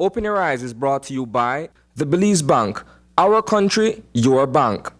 Open Your Eyes is brought to you by the Belize Bank. Our country, your bank.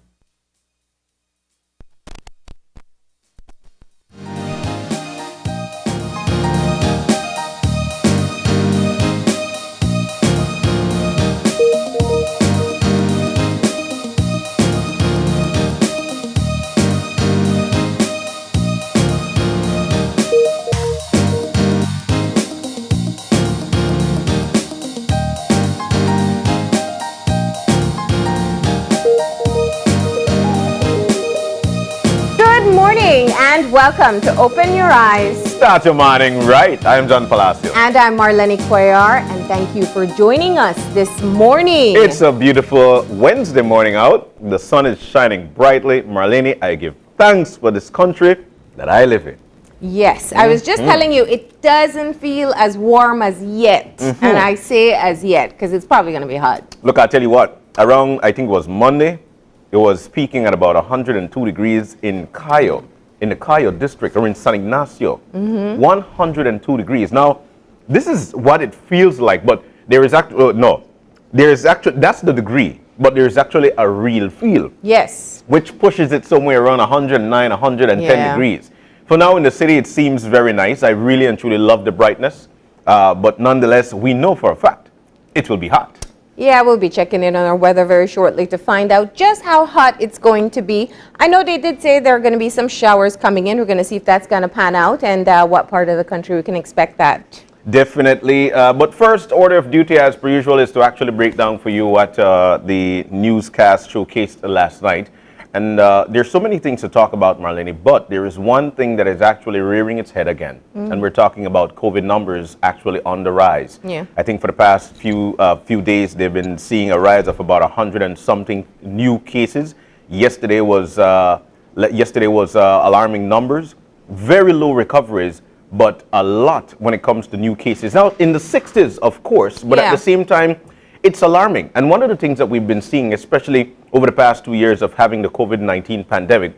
And welcome to Open Your Eyes. Start your morning right. I'm John Palacio. And I'm Marlene Cuellar, and thank you for joining us this morning. It's a beautiful Wednesday morning out. The sun is shining brightly. Marlene, I give thanks for this country that I live in. Yes, I was just telling you, it doesn't feel as warm as yet. And I say as yet, because it's probably going to be hot. Look, I'll tell you what, around, I think it was Monday, it was peaking at about 102 degrees in Cayo. In the Cayo district, or in San Ignacio, 102 degrees. Now, this is what it feels like, but there is actually, that's the degree, but there is actually a real feel. Yes. Which pushes it somewhere around 109, 110 degrees. For now in the city, it seems very nice. I really and truly love the brightness, but nonetheless, we know for a fact it will be hot. Yeah, we'll be checking in on our weather very shortly to find out just how hot it's going to be. I know they did say there are going to be some showers coming in. We're going to see if that's going to pan out and what part of the country we can expect that. Definitely. But first order of duty, as per usual, is to actually break down for you what the newscast showcased last night. And there's so many things to talk about, Marlene, but there is one thing that is actually rearing its head again. And we're talking about COVID numbers actually on the rise. Yeah. I think for the past few days, they've been seeing a rise of about 100 and something new cases. Yesterday was alarming numbers, very low recoveries, but a lot when it comes to new cases. Now, in the 60s, of course, but at the same time, it's alarming. And one of the things that we've been seeing, especially over the past 2 years of having the COVID-19 pandemic,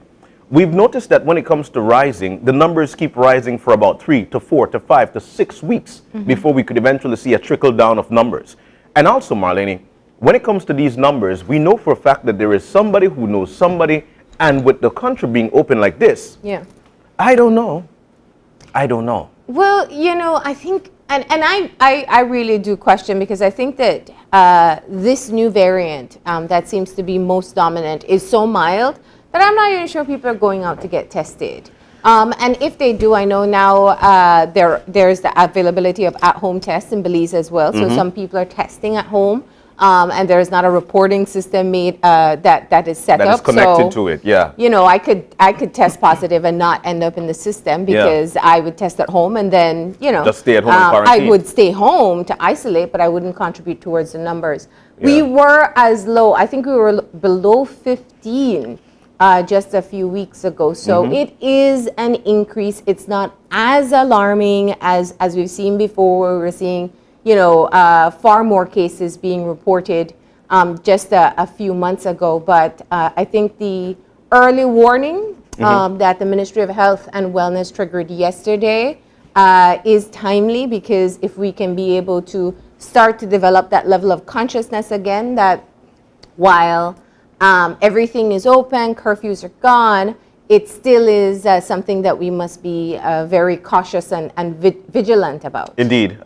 we've noticed that when it comes to rising, the numbers keep rising for about 3 to 4 to 5 to 6 weeks before we could eventually see a trickle down of numbers. And also, Marlene, when it comes to these numbers, we know for a fact that there is somebody who knows somebody, and with the country being open like this, I don't know. Well, you know, I think, and I really do question, because I think that this new variant that seems to be most dominant is so mild that I'm not even sure people are going out to get tested. And if they do, I know now there's the availability of at-home tests in Belize as well. So some people are testing at home. And there's not a reporting system made that is set up. That is connected to it, yeah. You know, I could test positive and not end up in the system, because I would test at home and then, you know, just stay at home in quarantine. I would stay home to isolate, but I wouldn't contribute towards the numbers. We were as low, I think we were below 15 just a few weeks ago. So it is an increase. It's not as alarming as we've seen before, where we're seeing, you know, far more cases being reported just a few months ago. But I think the early warning that the Ministry of Health and Wellness triggered yesterday is timely, because if we can be able to start to develop that level of consciousness again, that while everything is open, curfews are gone, it still is something that we must be very cautious and vigilant about. Indeed.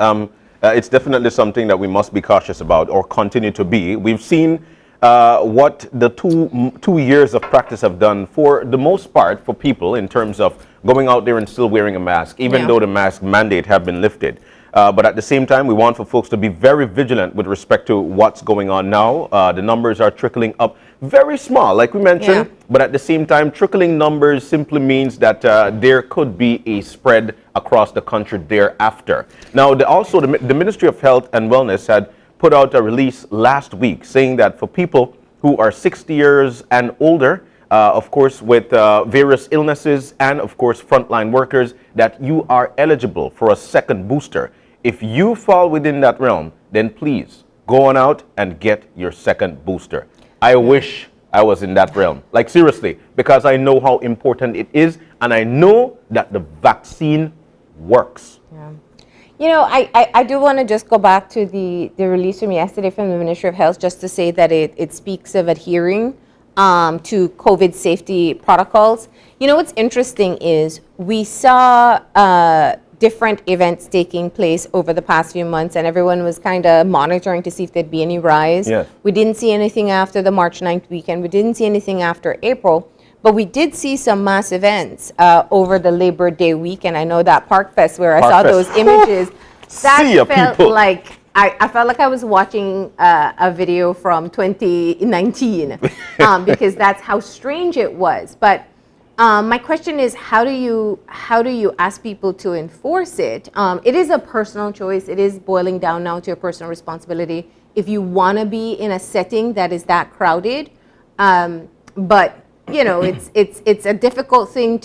It's definitely something that we must be cautious about, or continue to be. We've seen what the two years of practice have done, for the most part, for people in terms of going out there and still wearing a mask, even though the mask mandate have been lifted. But at the same time, we want for folks to be very vigilant with respect to what's going on now. The numbers are trickling up, very small, like we mentioned, but at the same time, trickling numbers simply means that there could be a spread across the country thereafter. Now, also the Ministry of Health and Wellness had put out a release last week saying that for people who are 60 years and older, of course, with various illnesses, and of course, frontline workers, that you are eligible for a second booster. If you fall within that realm, then please go on out and get your second booster. I wish I was in that realm, like seriously, because I know how important it is, and I know that the vaccine works. You know, I do want to just go back to the release from yesterday from the Ministry of Health, just to say that it speaks of adhering to COVID safety protocols. You know, what's interesting is we saw different events taking place over the past few months, and everyone was kind of monitoring to see if there'd be any rise. Yes. We didn't see anything after the March 9th weekend. We didn't see anything after April. But we did see some mass events over the Labor Day weekend. I know that Park Fest where I saw those images. That felt like I felt like I was watching a video from 2019 because that's how strange it was. But my question is, how do you ask people to enforce it? It is a personal choice. It is boiling down now to your personal responsibility. If you want to be in a setting that is that crowded, but you know, it's a difficult thing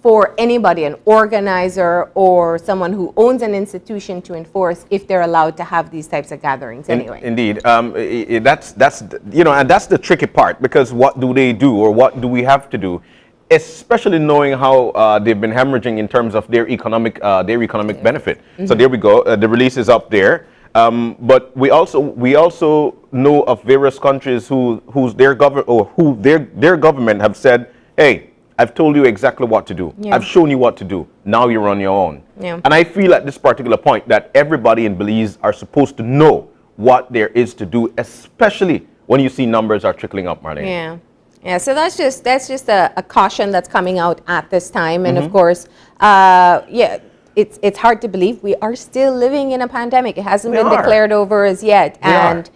for anybody, an organizer or someone who owns an institution, to enforce if they're allowed to have these types of gatherings anyway. Indeed. That's you know, and that's the tricky part, because what do they do, or what do we have to do, especially knowing how they've been hemorrhaging in terms of their economic benefit. Mm-hmm. So there we go. The release is up there. But we also know of various countries who their government have said, hey, I've told you exactly what to do. Yeah. I've shown you what to do. Now you're on your own. Yeah. And I feel at this particular point that everybody in Belize are supposed to know what there is to do, especially when you see numbers are trickling up, Marlene. Yeah. Yeah, so that's just a caution that's coming out at this time. And of course, it's hard to believe we are still living in a pandemic. It hasn't been declared over as yet. And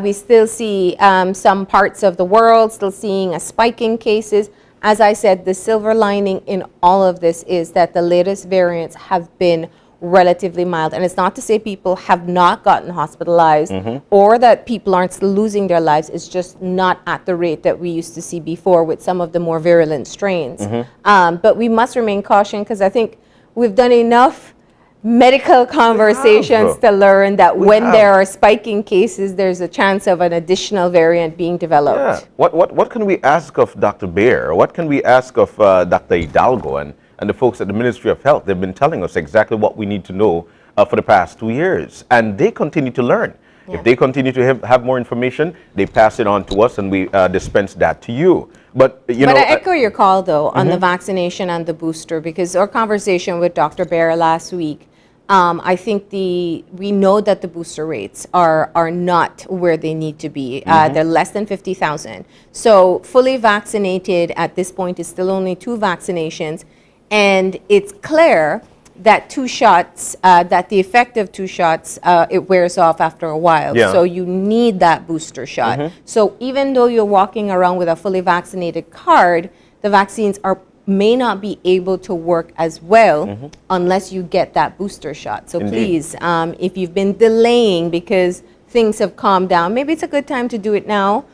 we still see some parts of the world still seeing a spike in cases. As I said, the silver lining in all of this is that the latest variants have been relatively mild. And it's not to say people have not gotten hospitalized or that people aren't still losing their lives. It's just not at the rate that we used to see before with some of the more virulent strains. But we must remain cautious, because I think we've done enough medical conversations to learn that when there are spiking cases, there's a chance of an additional variant being developed. Yeah. What can we ask of Dr. Baer? What can we ask of Dr. Hidalgo and the folks at the Ministry of Health? They've been telling us exactly what we need to know for the past 2 years, and they continue to learn. Yeah. If they continue to have more information, they pass it on to us, and we dispense that to you. But I echo your call, though, on the vaccination and the booster, because our conversation with Dr. Baer last week, I think we know that the booster rates are not where they need to be. They're less than 50,000. So fully vaccinated at this point is still only 2 vaccinations. And it's clear that 2 shots, that the effect of 2 shots, it wears off after a while. Yeah. So you need that booster shot. So even though you're walking around with a fully vaccinated card, the vaccines may not be able to work as well unless you get that booster shot. So please, if you've been delaying because things have calmed down, maybe it's a good time to do it now,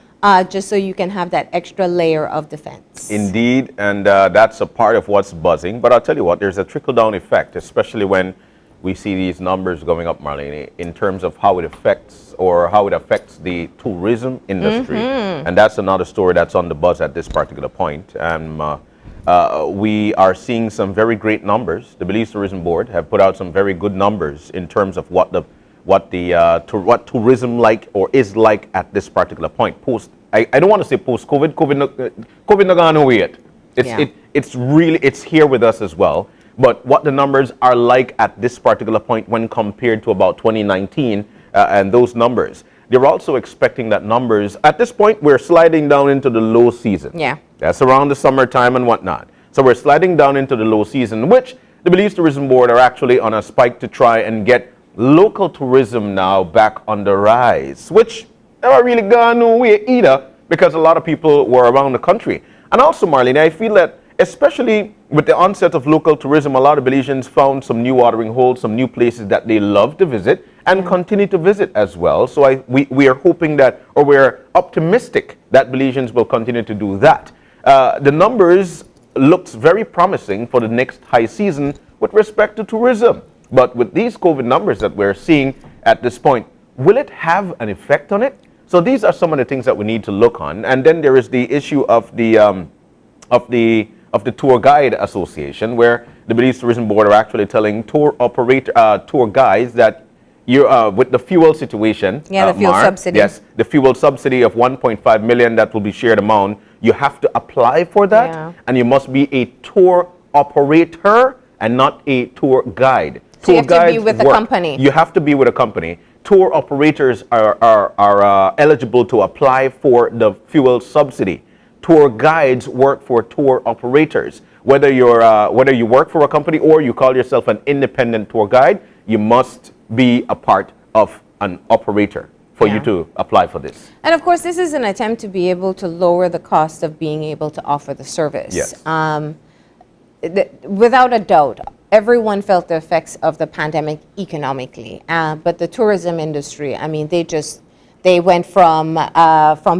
just so you can have that extra layer of defense. Indeed, and that's a part of what's buzzing. But I'll tell you what, there's a trickle-down effect, especially when we see these numbers going up, Marlene, in terms of how it affects the tourism industry. And that's another story that's on the buzz at this particular point. And we are seeing some very great numbers. The Belize Tourism Board have put out some very good numbers in terms of what tourism is like at this particular point. I don't want to say post-COVID. COVID not gone away yet. It's here with us as well. But what the numbers are like at this particular point when compared to about 2019 and those numbers. They're also expecting that numbers, at this point, we're sliding down into the low season. Yeah. That's around the summertime and whatnot. So we're sliding down into the low season, which the Belize Tourism Board are actually on a spike to try and get local tourism now back on the rise, which never really gone away either, because a lot of people were around the country. And also, Marlene, I feel that especially with the onset of local tourism, a lot of Belizeans found some new watering holes, some new places that they love to visit and continue to visit as well. So we are hoping that, or we're optimistic that Belizeans will continue to do that. The numbers looks very promising for the next high season with respect to tourism. But with these COVID numbers that we're seeing at this point, will it have an effect on it? So these are some of the things that we need to look on. And then there is the issue of the of the Tour Guide Association, where the Belize Tourism Board are actually telling tour guides that you're with the fuel situation. Yeah, the fuel subsidy. Yes, the fuel subsidy of 1.5 million that will be shared amount. You have to apply for that, Yeah. and you must be a tour operator and not a tour guide. So you Tour have to be guides with a work. company. You have to be with a company. Tour operators are eligible to apply for the fuel subsidy. Tour guides work for tour operators. Whether you work for a company or you call yourself an independent tour guide, you must be a part of an operator for you to apply for this. And of course, this is an attempt to be able to lower the cost of being able to offer the service. Yes. Without a doubt, everyone felt the effects of the pandemic economically, but the tourism industry, I mean, they went from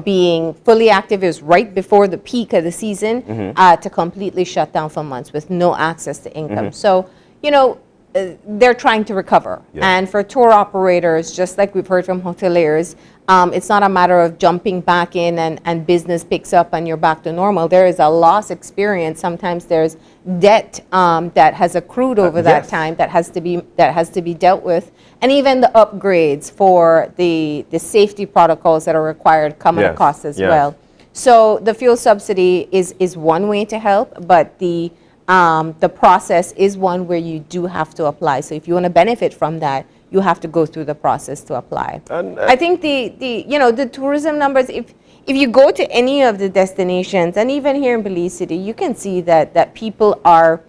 being fully active, it was right before the peak of the season, to completely shut down for months with no access to income. So, you know, they're trying to recover. Yeah. And for tour operators, just like we've heard from hoteliers, it's not a matter of jumping back in and business picks up and you're back to normal. There is a loss experience. Sometimes there's debt that has accrued over that yes. time that has to be dealt with. And even the upgrades for the safety protocols that are required come at a Yes, cost as yes. well. So the fuel subsidy is one way to help, but the process is one where you do have to apply. So if you want to benefit from that, you have to go through the process to apply. And, I think the tourism numbers, if you go to any of the destinations, and even here in Belize City, you can see that people are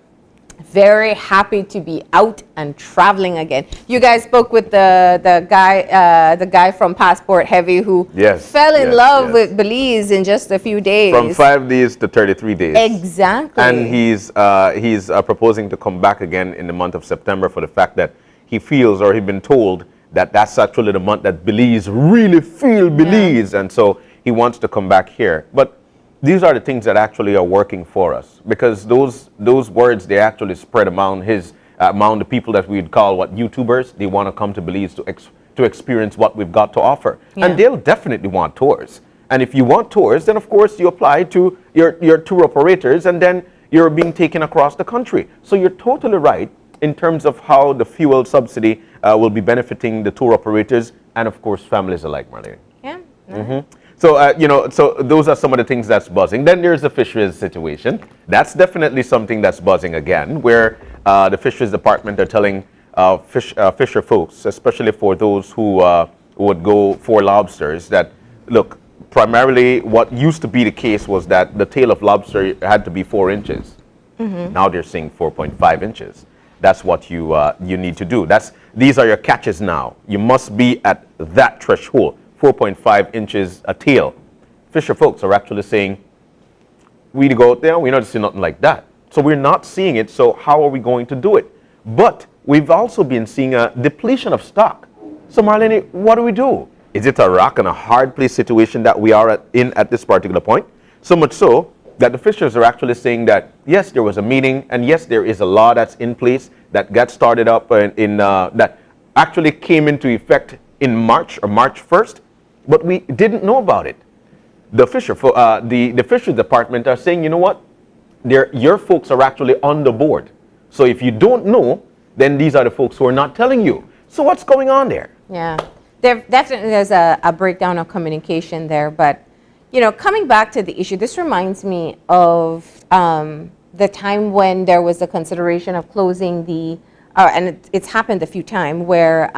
very happy to be out and traveling again. You guys spoke with the guy from Passport Heavy who Yes, fell in yes, love yes. with Belize in just a few days. From 5 days to 33 days. Exactly. And he's proposing to come back again in the month of September for the fact that he feels, or he's been told, that that's actually the month that Belize really feel Belize. And so he wants to come back here. But these are the things that actually are working for us, because those words, they actually spread among the people that we'd call YouTubers. They want to come to Belize to experience what we've got to offer. Yeah. And they'll definitely want tours. And if you want tours, then of course you apply to your tour operators, and then you're being taken across the country. So you're totally right in terms of how the fuel subsidy will be benefiting the tour operators and of course families alike, Marlene. Yeah. So, so those are some of the things that's buzzing. Then there's the fisheries situation. That's definitely something that's buzzing again, where the fisheries department are telling fisher folks, especially for those who would go for lobsters, that, look, primarily what used to be the case was that the tail of lobster had to be 4 inches. Now they're saying 4.5 inches. That's what you need to do. These are your catches now. You must be at that threshold. 4.5 inches a tail. Fisher folks are actually saying, we go out there, we not see nothing like that. So we're not seeing it, so how are we going to do it? But we've also been seeing a depletion of stock. So Marlene, what do we do? Is it a rock and a hard place situation that we are in at this particular point? So much so that the fishers are actually saying that, yes, there was a meeting, and yes, there is a law that's in place that got started up that actually came into effect in March 1st, but we didn't know about it. The fisheries department are saying, you know what? Your folks are actually on the board. So if you don't know, then these are the folks who are not telling you. So what's going on there? Yeah, there's a breakdown of communication there, but you know, coming back to the issue, this reminds me of the time when there was a consideration of closing and it's happened a few times where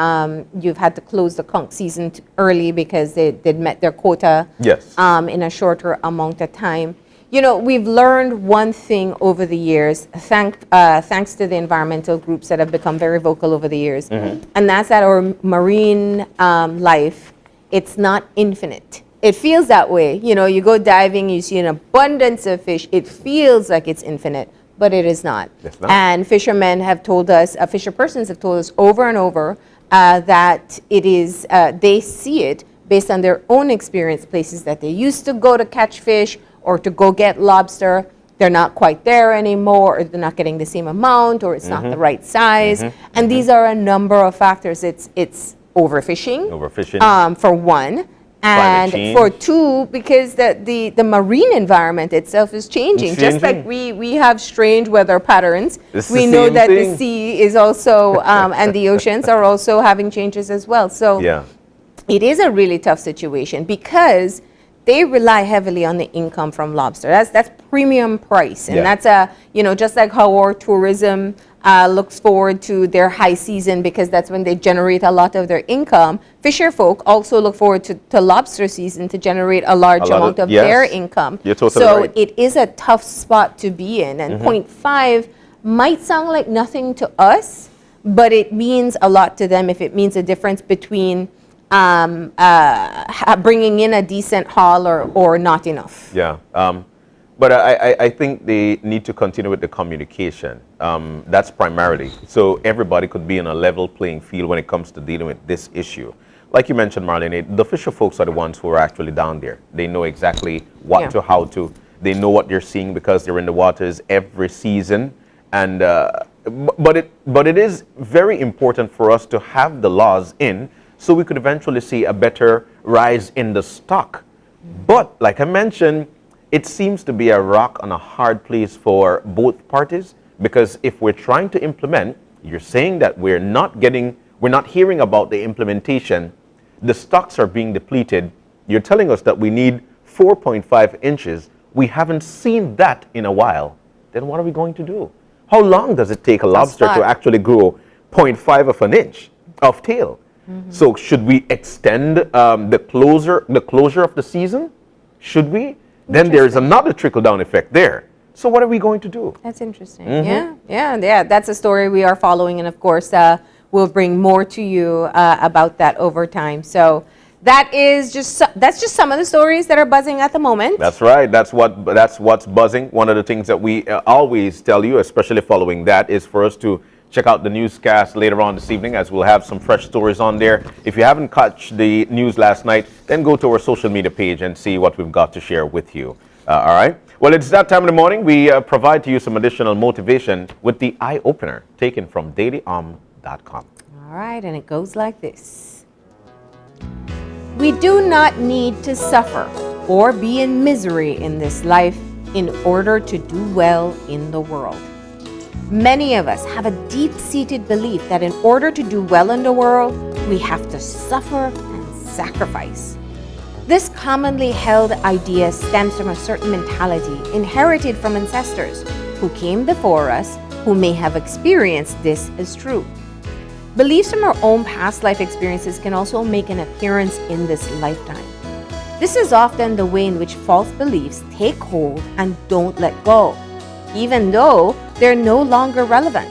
you've had to close the conch season early because they'd met their quota. Yes. In a shorter amount of time. You know, we've learned one thing over the years, thanks to the environmental groups that have become very vocal over the years, and that's that our marine life, it's not infinite. It feels that way. You know, you go diving, you see an abundance of fish. It feels like it's infinite, but it is not. It's not. And fishermen have told us, fisher persons have told us over and over that it is, they see it based on their own experience, places that they used to go to catch fish or to go get lobster. They're not quite there anymore, or they're not getting the same amount, or it's not the right size. And these are a number of factors. It's overfishing. Overfishing. For one. Climate And change. for two, because the marine environment itself is changing. It's Just like changing. we have strange weather patterns, It's we the know same that thing. the sea is also, and the oceans are also having changes as well. So Yeah. it is a really tough situation because they rely heavily on the income from lobster. That's premium price, and Yeah. that's just like how our tourism looks forward to their high season because that's when they generate a lot of their income. Fisher folk also look forward to lobster season to generate a large lot of- amount of yes. their income. You're totally so right. it is a tough spot to be in, and point 0.5 might sound like nothing to us, but it means a lot to them if it means a difference between bringing in a decent haul or not enough. Yeah. But I think they need to continue with the communication. That's primarily. So everybody could be in a level playing field when it comes to dealing with this issue. Like you mentioned, Marlene, the fisher folks are the ones who are actually down there. They know exactly what Yeah. to, how to. They know what they're seeing because they're in the waters every season. And but it is very important for us to have the laws in so we could eventually see a better rise in the stock. But like I mentioned, it seems to be a rock on a hard place for both parties, because if we're trying to implement, you're saying that we're not hearing about the implementation, the stocks are being depleted. You're telling us that we need 4.5 inches. We haven't seen that in a while. Then what are we going to do? How long does it take a lobster to actually grow 0.5 of an inch of tail? So should we extend the closure of the season? Should we? Then there's another trickle-down effect there. So what are we going to do? That's interesting. Yeah. That's a story we are following, and of course, we'll bring more to you about that over time. So that's just some of the stories that are buzzing at the moment. That's right. That's what's buzzing. One of the things that we always tell you, especially following that, is for us to check out the newscast later on this evening, as we'll have some fresh stories on there. If you haven't caught the news last night, then go to our social media page and see what we've got to share with you. All right. Well, it's that time of the morning. We provide to you some additional motivation with the eye opener taken from dailyom.com. All right, and it goes like this. We do not need to suffer or be in misery in this life in order to do well in the world. Many of us have a deep-seated belief that in order to do well in the world, we have to suffer and sacrifice. This commonly held idea stems from a certain mentality inherited from ancestors who came before us, who may have experienced this as true. Beliefs from our own past life experiences can also make an appearance in this lifetime. This is often the way in which false beliefs take hold and don't let go, even though they're no longer relevant.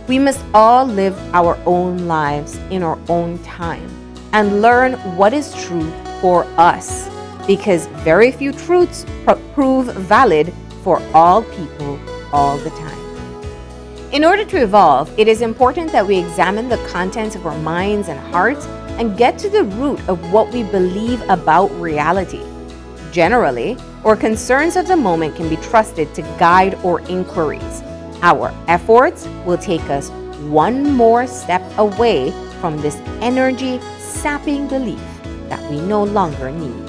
We must all live our own lives in our own time and learn what is true for us, because very few truths prove valid for all people all the time. In order to evolve, it is important that we examine the contents of our minds and hearts and get to the root of what we believe about reality. Generally, our concerns of the moment can be trusted to guide our inquiries. Our efforts will take us one more step away from this energy-sapping belief that we no longer need.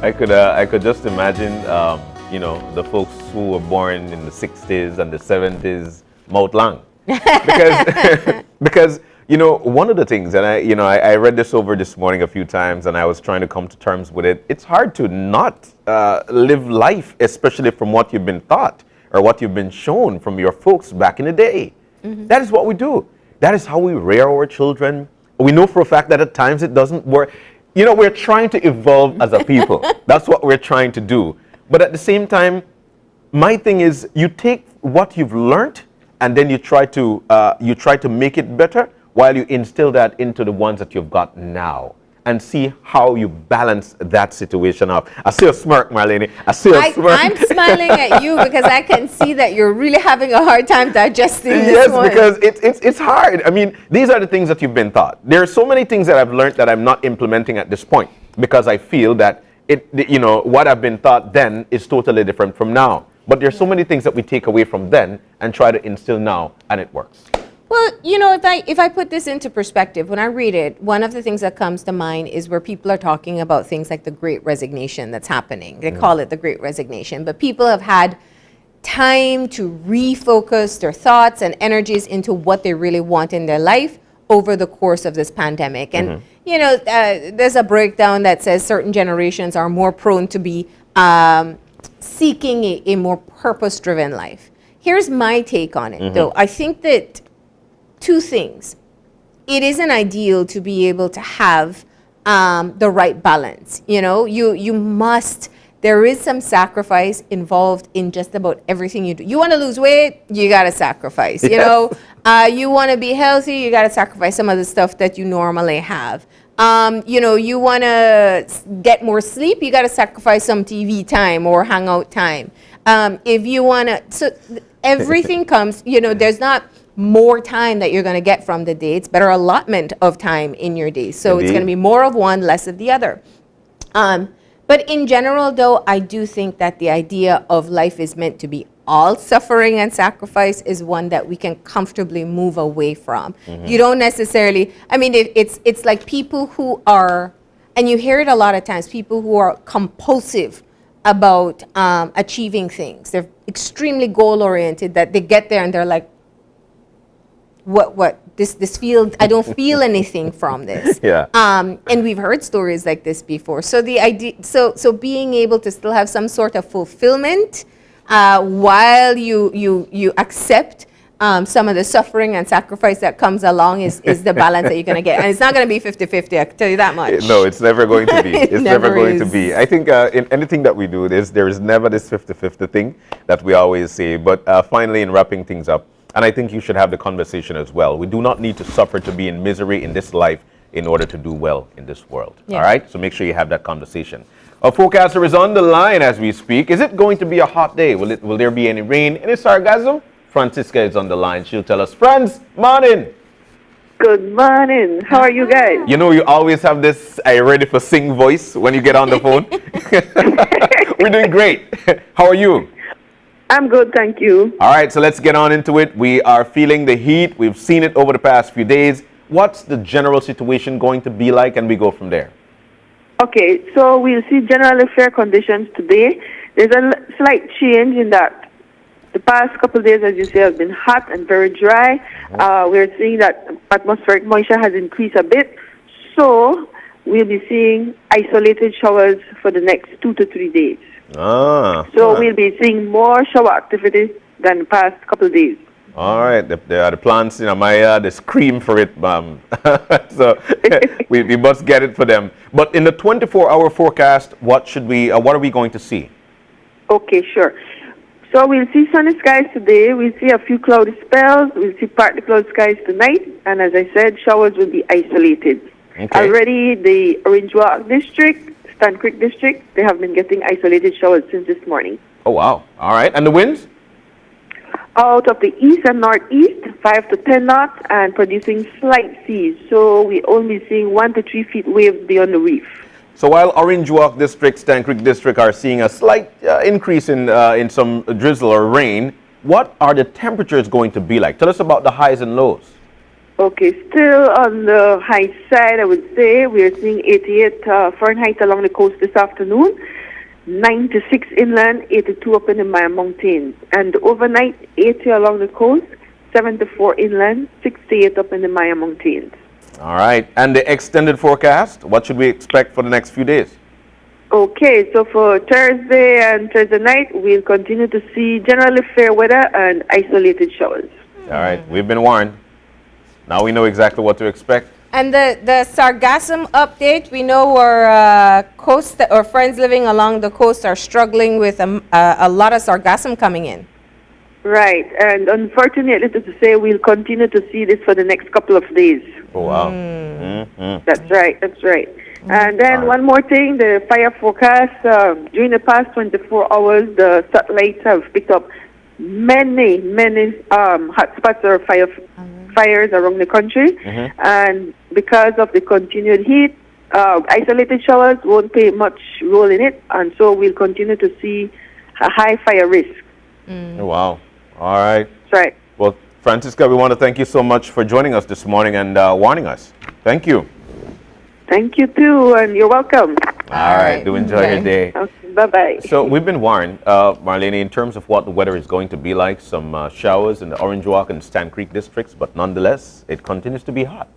I could just imagine, the folks who were born in the 60s and the 70s, mouth long. Because one of the things, and I read this over this morning a few times, and I was trying to come to terms with it. It's hard to not live life, especially from what you've been taught or what you've been shown from your folks back in the day. That is what we do. That is how we rear our children. We know for a fact that at times it doesn't work. We're trying to evolve as a people. That's what we're trying to do. But at the same time, my thing is, you take what you've learned and then you try to make it better while you instill that into the ones that you've got now, and see how you balance that situation up. I see a smirk, Marlene. I see a smirk. I'm smiling at you because I can see that you're really having a hard time digesting this one. Yes, because it's hard. I mean, these are the things that you've been taught. There are so many things that I've learned that I'm not implementing at this point, because I feel that what I've been taught then is totally different from now. But there's so many things that we take away from then and try to instill now, and it works. Well, you know, if I put this into perspective, when I read it, one of the things that comes to mind is where people are talking about things like the Great Resignation that's happening. They call it the Great Resignation, but people have had time to refocus their thoughts and energies into what they really want in their life over the course of this pandemic. And, you know, there's a breakdown that says certain generations are more prone to be seeking a more purpose-driven life. Here's my take on it, though. I think that two things. It isn't ideal to be able to have the right balance. You know, you must, there is some sacrifice involved in just about everything you do. You want to lose weight, you got to sacrifice. You know, you want to be healthy, you got to sacrifice some of the stuff that you normally have. You know, you want to get more sleep, you got to sacrifice some TV time or hangout time. If you want to, so everything comes, you know, there's not more time that you're going to get from the day. It's better allotment of time in your day. So it's going to be more of one, less of the other. But in general, though, I do think that the idea of life is meant to be all suffering and sacrifice is one that we can comfortably move away from. You don't necessarily, I mean, it's like people who are, and you hear it a lot of times, people who are compulsive about achieving things. They're extremely goal-oriented, that they get there and they're like, this field, I don't feel anything from this. And we've heard stories like this before. So the idea, so being able to still have some sort of fulfillment while you accept some of the suffering and sacrifice that comes along is the balance that you're going to get. And it's not going to be 50-50, I can tell you that much. No, it's never going to be. It's never going to is. be. I think in anything that we do, there is never this 50-50 thing that we always say. But finally, in wrapping things up, and I think you should have the conversation as well. We do not need to suffer to be in misery in this life in order to do well in this world. All right? So make sure you have that conversation. Our forecaster is on the line as we speak. Is it going to be a hot day? Will there be any rain? Any sarcasm? Francisca is on the line. She'll tell us. Friends, morning. Good morning. How are you guys? You know, you always have this "are you ready for sing" voice when you get on the phone. We're doing great. How are you? I'm good, thank you. All right, so let's get on into it. We are feeling the heat. We've seen it over the past few days. What's the general situation going to be like? And we go from there. Okay, so we'll see generally fair conditions today. There's a slight change in that the past couple of days, as you say, have been hot and very dry. We're seeing that atmospheric moisture has increased a bit. So we'll be seeing isolated showers for the next 2 to 3 days. So we'll be seeing more shower activity than the past couple of days. All right, the plants in my yard, they scream for it, so we must get it for them. But in the 24-hour forecast, what are we going to see? Okay, sure. So we'll see sunny skies today. We'll see a few cloudy spells. We'll see partly cloud skies tonight. And as I said, showers will be isolated. Okay. Already the Orange Walk District, Stan Creek District, they have been getting isolated showers since this morning. Oh, wow. All right. And the winds? Out of the east and northeast, 5 to 10 knots, and producing slight seas. So we're only seeing 1 to 3 feet waves beyond the reef. So while Orange Walk District, Stan Creek District are seeing a slight increase in some drizzle or rain, what are the temperatures going to be like? Tell us about the highs and lows. Okay, still on the high side, I would say. We're seeing 88 Fahrenheit along the coast this afternoon, 96 inland, 82 up in the Maya Mountains. And overnight, 80 along the coast, 74 inland, 68 up in the Maya Mountains. All right. And the extended forecast, what should we expect for the next few days? Okay, so for Thursday and Thursday night, we'll continue to see generally fair weather and isolated showers. All right, we've been warned. Now we know exactly what to expect. And the sargassum update, we know our coast or friends living along the coast are struggling with a lot of sargassum coming in. Right, and unfortunately to say, we'll continue to see this for the next couple of days. Oh, wow. That's right, that's right. And then one more thing, the fire forecast, during the past 24 hours, the satellites have picked up many hotspots or fires around the country. And because of the continued heat, isolated showers won't play much role in it, and so we'll continue to see a high fire risk. Oh, wow. All right. That's right. Well, Francisca, we want to thank you so much for joining us this morning and warning us. Thank you. Thank you too, and you're welcome. All right. Do enjoy your day. Okay, bye-bye. So we've been warned, Marlene, in terms of what the weather is going to be like, some showers in the Orange Walk and Stan Creek districts, but nonetheless, it continues to be hot.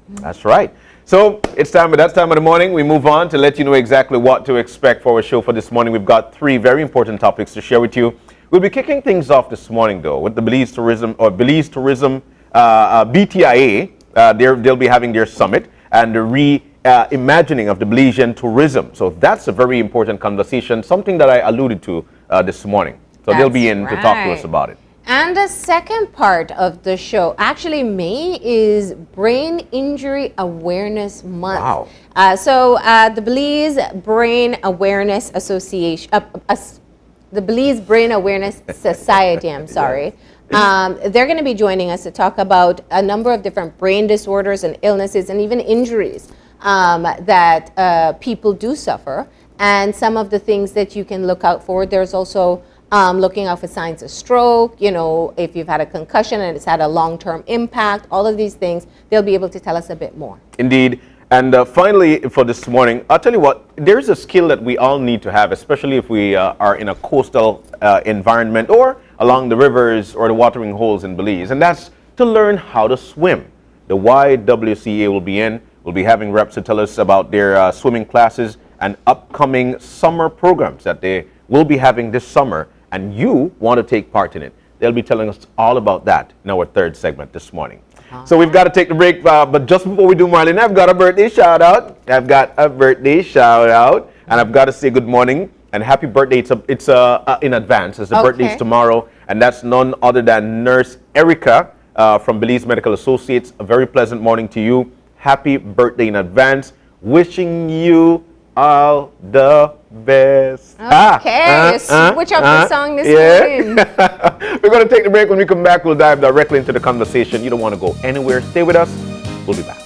That's right. So it's time, but that's time of the morning. We move on to let you know exactly what to expect for our show for this morning. We've got 3 very important topics to share with you. We'll be kicking things off this morning, though, with the Belize Tourism BTIA. They'll be having their summit and the reimagining of the Belizean tourism. So that's a very important conversation, something that I alluded to this morning. So they'll be in to talk to us about it. And the second part of the show, actually May, is Brain Injury Awareness Month. Wow. So the Belize Brain Awareness Association, the Belize Brain Awareness Society, I'm sorry, they're going to be joining us to talk about a number of different brain disorders and illnesses and even injuries that people do suffer, and some of the things that you can look out for. There's also looking out for signs of stroke, you know, if you've had a concussion and it's had a long-term impact, all of these things, they'll be able to tell us a bit more. Indeed. And finally, for this morning, I'll tell you what, there's a skill that we all need to have, especially if we are in a coastal environment or along the rivers or the watering holes in Belize, and that's to learn how to swim. The YWCA will be having reps to tell us about their swimming classes and upcoming summer programs that they will be having this summer, and you want to take part in it. They'll be telling us all about that in our 3rd segment this morning. So we've got to take the break, but just before we do, Marlene, I've got a birthday shout out. And I've got to say good morning and happy birthday. It's in advance, as the birthday's tomorrow, and that's none other than Nurse Erica from Belize Medical Associates. A very pleasant morning to you. Happy birthday in advance. Wishing you all the best. Okay, switch up the song this morning. We're going to take the break. When we come back, we'll dive directly into the conversation. You don't want to go anywhere. Stay with us. We'll be back.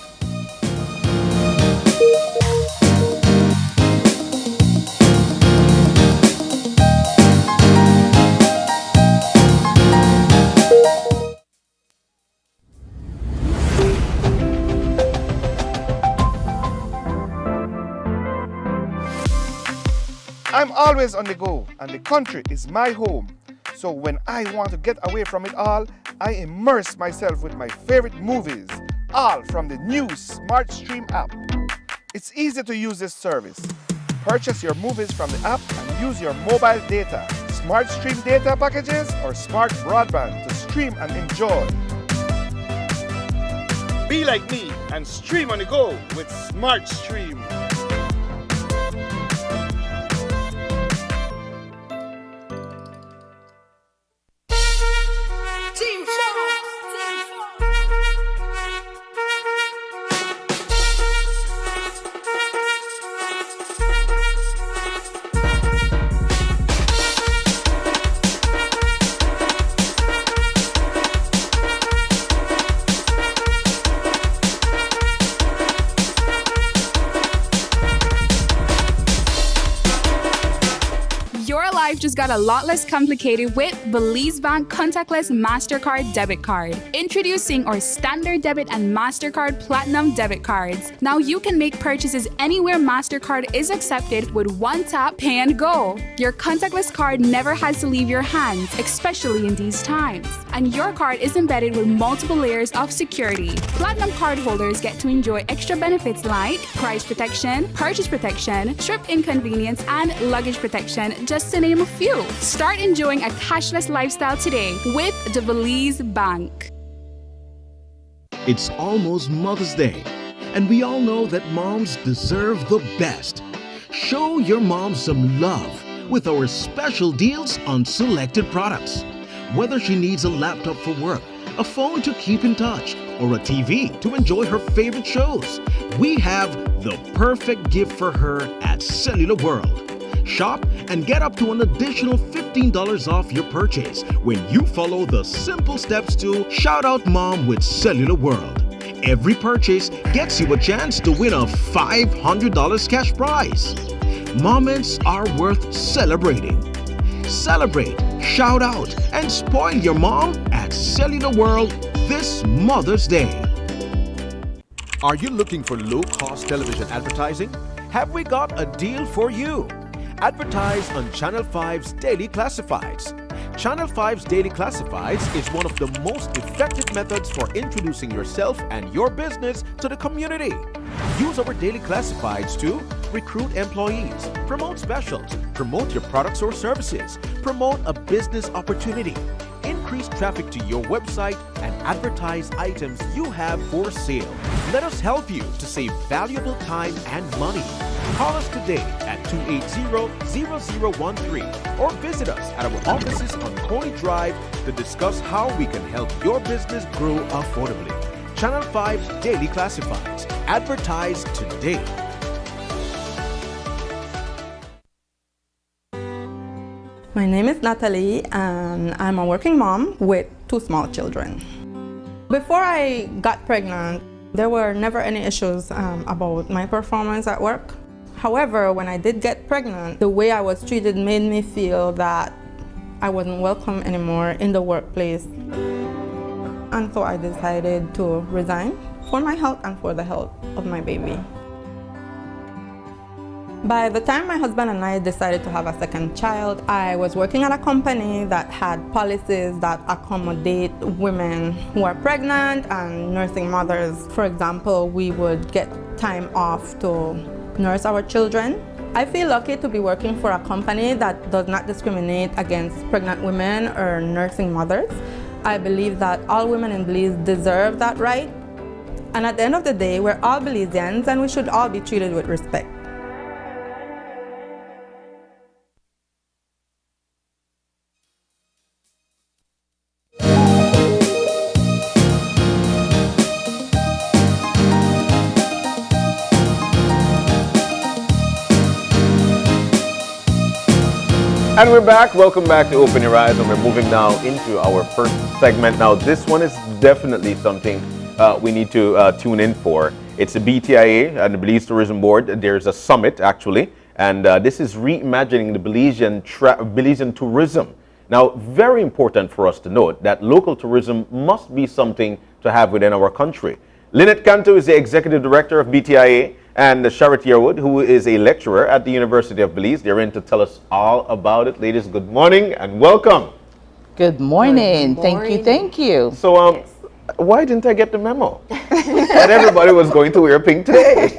I'm always on the go, and the country is my home. So when I want to get away from it all, I immerse myself with my favorite movies, all from the new Smart Stream app. It's easy to use this service. Purchase your movies from the app and use your mobile data, Smart Stream data packages, or smart broadband to stream and enjoy. Be like me and stream on the go with Smart Stream. Just got a lot less complicated with Belize Bank contactless MasterCard debit card. Introducing our standard debit and MasterCard Platinum debit cards. Now you can make purchases anywhere MasterCard is accepted with one tap, pay and go. Your contactless card never has to leave your hands, especially in these times. And your card is embedded with multiple layers of security. Platinum card holders get to enjoy extra benefits like price protection, purchase protection, trip inconvenience, and luggage protection, just to name a few. Start enjoying a cashless lifestyle today with the Belize Bank. It's almost Mother's Day, and we all know that moms deserve the best. Show your mom some love with our special deals on selected products. Whether she needs a laptop for work, a phone to keep in touch, or a TV to enjoy her favorite shows, we have the perfect gift for her at Cellular World. Shop and get up to an additional $15 off your purchase when you follow the simple steps to Shout Out Mom with Cellular World. Every purchase gets you a chance to win a $500 cash prize. Moments are worth celebrating. Celebrate Shout out and spoil your mom at Cellular World this Mother's Day. Are you looking for low-cost television advertising? Have we got a deal for you? Advertise on Channel 5's Daily Classifieds. Channel 5's Daily Classifieds is one of the most effective methods for introducing yourself and your business to the community. Use our Daily Classifieds to recruit employees, promote specials, promote your products or services, promote a business opportunity, increase traffic to your website, and advertise items you have for sale. Let us help you to save valuable time and money. Call us today at 280-0013 or visit us at our offices on Coney Drive to discuss how we can help your business grow affordably. Channel 5's Daily Classifieds. Advertise today. My name is Natalie and I'm a working mom with 2 small children. Before I got pregnant, there were never any issues about my performance at work. However, when I did get pregnant, the way I was treated made me feel that I wasn't welcome anymore in the workplace. And so I decided to resign for my health and for the health of my baby. By the time my husband and I decided to have a second child, I was working at a company that had policies that accommodate women who are pregnant and nursing mothers. For example, we would get time off to nurse our children. I feel lucky to be working for a company that does not discriminate against pregnant women or nursing mothers. I believe that all women in Belize deserve that right. And at the end of the day, we're all Belizeans and we should all be treated with respect. And we're back. Welcome back to Open Your Eyes, and we're moving now into our first segment. Now, this one is definitely something we need to tune in for. It's the BTIA and the Belize Tourism Board. There's a summit, actually, and this is Reimagining the Belizean tourism. Now, very important for us to note that local tourism must be something to have within our country. Lynette Canto is the Executive Director of BTIA, and Charlotte Yearwood, who is a lecturer at the University of Belize. They're in to tell us all about it. Ladies, good morning and welcome. Good morning. Thank you. So, why didn't I get the memo? That everybody was going to wear pink today.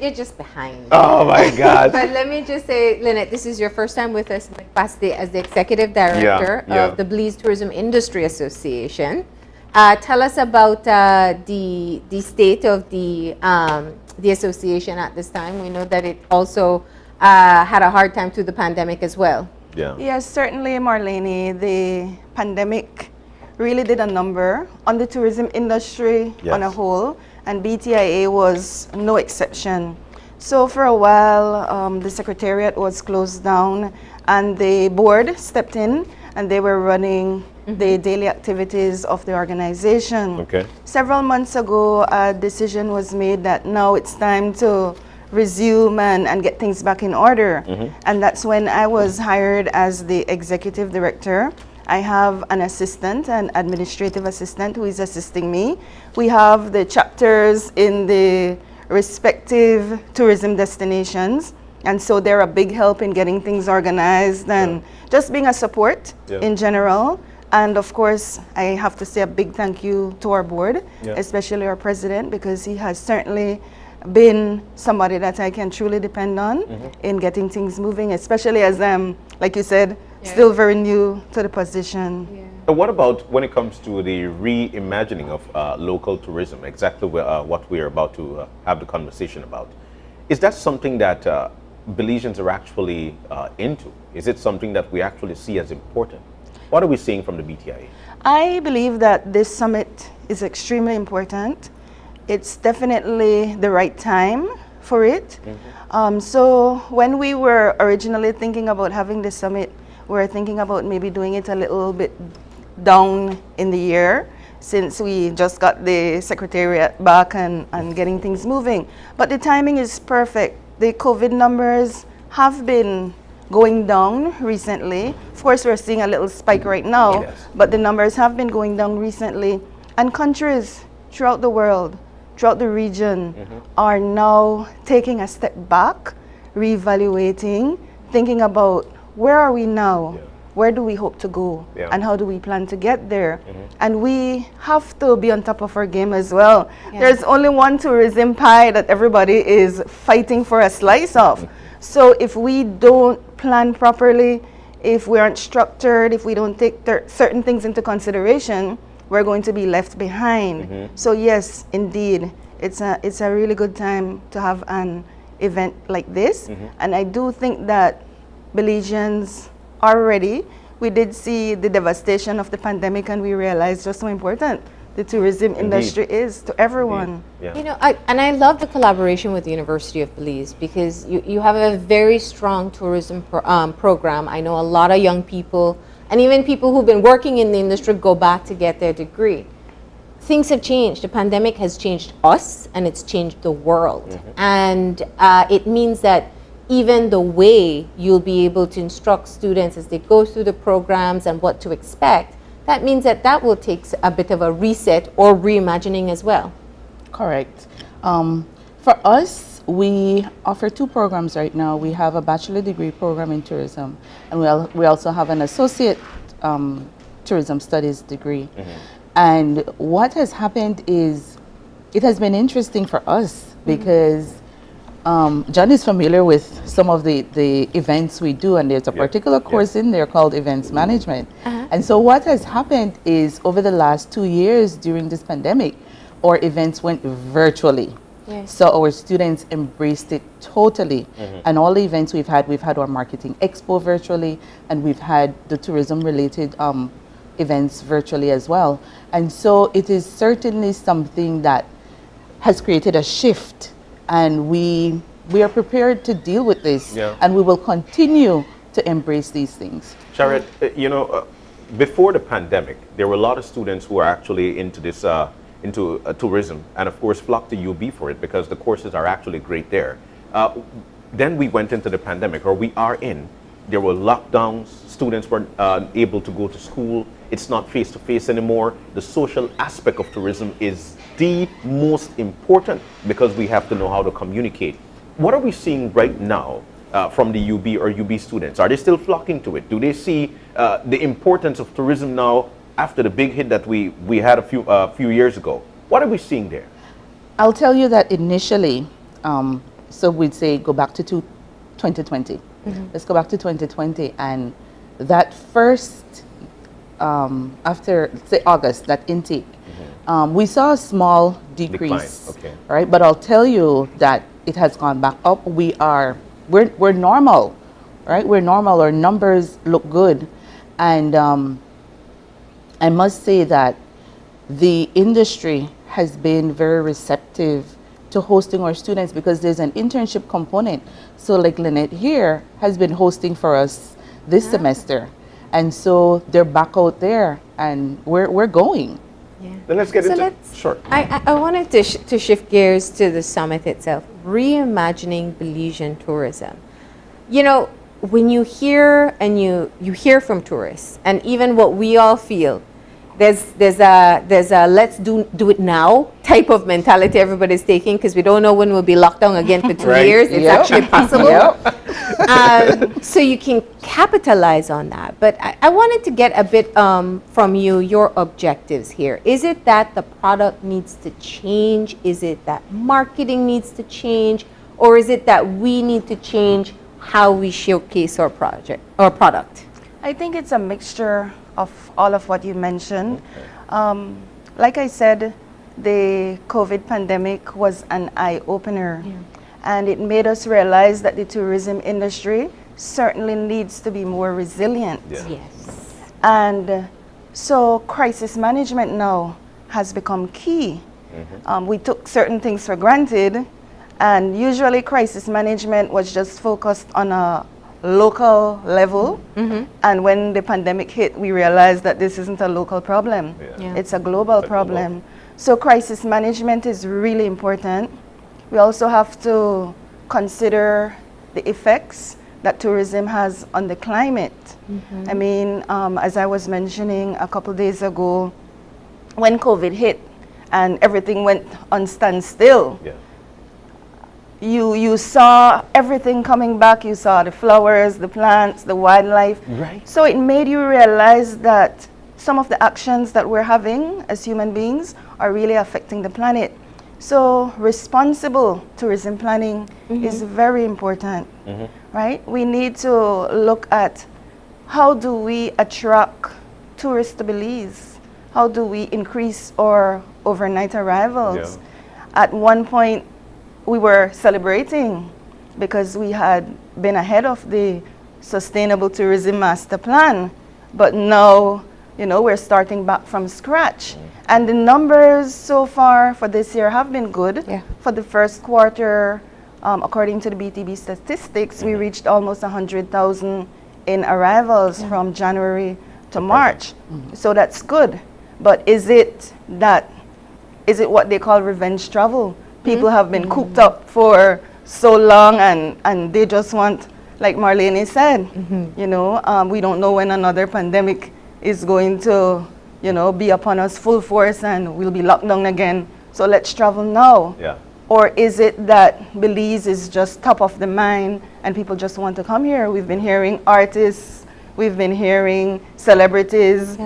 You're just behind. Oh my God. But let me just say, Lynette, this is your first time with us in the capacity as the Executive Director of the Belize Tourism Industry Association. Tell us about the state of the association at this time. We know that it also had a hard time through the pandemic as well. Yeah. Yes, certainly, Marlene. The pandemic really did a number on the tourism industry on a whole, and BTIA was no exception. So for a while, the secretariat was closed down, and the board stepped in, and they were running the daily activities of the organization. Okay. Several months ago, a decision was made that now it's time to resume and get things back in order. And that's when I was hired as the executive director. I have an assistant, an administrative assistant who is assisting me. We have the chapters in the respective tourism destinations. And so they're a big help in getting things organized and just being a support in general. And of course, I have to say a big thank you to our board, especially our president, because he has certainly been somebody that I can truly depend on in getting things moving, especially as I'm, like you said, still very new to the position. And what about when it comes to the reimagining of local tourism, exactly what we are about to have the conversation about? Is that something that Belizeans are actually into? Is it something that we actually see as important? What are we seeing from the BTIA? I believe that this summit is extremely important. It's definitely the right time for it. So when we were originally thinking about having this summit, we were thinking about maybe doing it a little bit down in the year, since we just got the secretariat back and getting things moving. But the timing is perfect. The COVID numbers have been going down recently. Of course, we're seeing a little spike right now, but the numbers have been going down recently. And countries throughout the world, throughout the region, are now taking a step back, reevaluating, thinking about where are we now? Where do we hope to go? And how do we plan to get there? And we have to be on top of our game as well. There's only one tourism pie that everybody is fighting for a slice of. So if we don't plan properly, if we aren't structured, if we don't take certain things into consideration, we're going to be left behind. So yes, indeed, it's a really good time to have an event like this. And I do think that Belizeans are ready. We did see the devastation of the pandemic, and we realized just how important the tourism industry is to everyone. You know, I love the collaboration with the University of Belize, because you have a very strong tourism program. I know a lot of young people, and even people who've been working in the industry, go back to get their degree. Things have changed. The pandemic has changed us, and it's changed the world. And it means that even the way you'll be able to instruct students as they go through the programs and what to expect, that means that will take a bit of a reset or reimagining as well. Correct. For us, we offer 2 programs right now. We have a bachelor degree program in tourism, and we also have an associate tourism studies degree. And what has happened is, it has been interesting for us because John is familiar with some of the events we do, and there's a particular course in there called Events Management. And so what has happened is, over the last 2 years during this pandemic, our events went virtually. So our students embraced it totally. And all the events we've had our marketing expo virtually, and we've had the tourism related events virtually as well. And so it is certainly something that has created a shift. And we are prepared to deal with this, and we will continue to embrace these things. Sharet, you know, before the pandemic, there were a lot of students who are actually into this, into tourism, and of course flocked to UB for it because the courses are actually great there. Then we went into the pandemic, or we are in. There were lockdowns, students weren't able to go to school, it's not face-to-face anymore. The social aspect of tourism is the most important because we have to know how to communicate. What are we seeing right now from the UB or UB students? Are they still flocking to it? Do they see the importance of tourism now after the big hit that we had a few years ago? What are we seeing there? I'll tell you that initially, so we'd say go back to 2020. Let's go back to 2020, and that first, after say August, that intake, we saw a small decrease, right? But I'll tell you that it has gone back up. We're normal, right? We're normal. Our numbers look good, and I must say that the industry has been very receptive to hosting our students because there's an internship component. So like Lynette here has been hosting for us this semester. And so they're back out there, and we're going. Then let's get into sure. I wanted to shift gears to the summit itself, Reimagining Belizean Tourism. You know, when you hear and you hear from tourists, and even what we all feel, there's a let's do it now type of mentality everybody's taking, because we don't know when we'll be locked down again for 2 years. It's actually possible. So you can capitalize on that. But I wanted to get a bit from you, your objectives here. Is it that the product needs to change? Is it that marketing needs to change? Or is it that we need to change how we showcase our product? I think it's a mixture of all of what you mentioned. Like I said, the COVID pandemic was an eye-opener, and it made us realize that the tourism industry certainly needs to be more resilient. Yes. And so crisis management now has become key. We took certain things for granted, and usually crisis management was just focused on a local level, and when the pandemic hit, we realized that this isn't a local problem. It's a global problem. So crisis management is really important. We also have to consider the effects that tourism has on the climate. I mean, as I was mentioning a couple days ago, when COVID hit and everything went on standstill, you saw everything coming back. You saw the flowers, the plants, the wildlife. Right. So it made you realize that some of the actions that we're having as human beings are really affecting the planet. So responsible tourism planning is very important, right? We need to look at how do we attract tourists to Belize? How do we increase our overnight arrivals? At one point, we were celebrating because we had been ahead of the Sustainable Tourism Master Plan, but now, you know, we're starting back from scratch. And the numbers so far for this year have been good. For the first quarter, according to the BTB statistics, we reached almost 100,000 in arrivals from January to March. So that's good. But is it what they call revenge travel? People have been cooped up for so long and they just want, like Marlene said, you know, we don't know when another pandemic is going to, you know, be upon us full force and we'll be locked down again. So let's travel now. Or is it that Belize is just top of the mind and people just want to come here? We've been hearing artists, we've been hearing celebrities,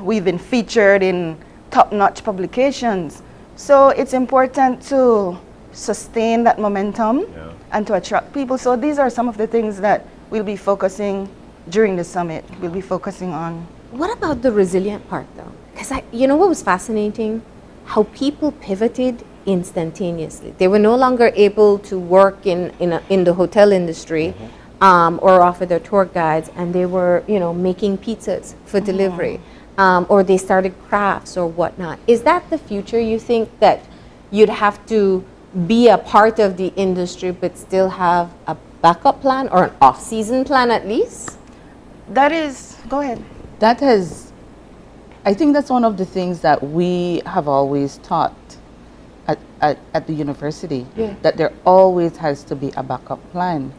we've been featured in top-notch publications. So it's important to sustain that momentum and to attract people. So these are some of the things that we'll be focusing during the summit. We'll be focusing on. What about the resilient part, though? Because you know what was fascinating? How people pivoted instantaneously. They were no longer able to work in the hotel industry or offer their tour guides, and they were, you know, making pizzas for delivery, or they started crafts or whatnot. Is that the future? You think that you'd have to be a part of the industry but still have a backup plan or an off-season plan at least? That is, go ahead. That has, I think that's one of the things that we have always taught at the university, that there always has to be a backup plan.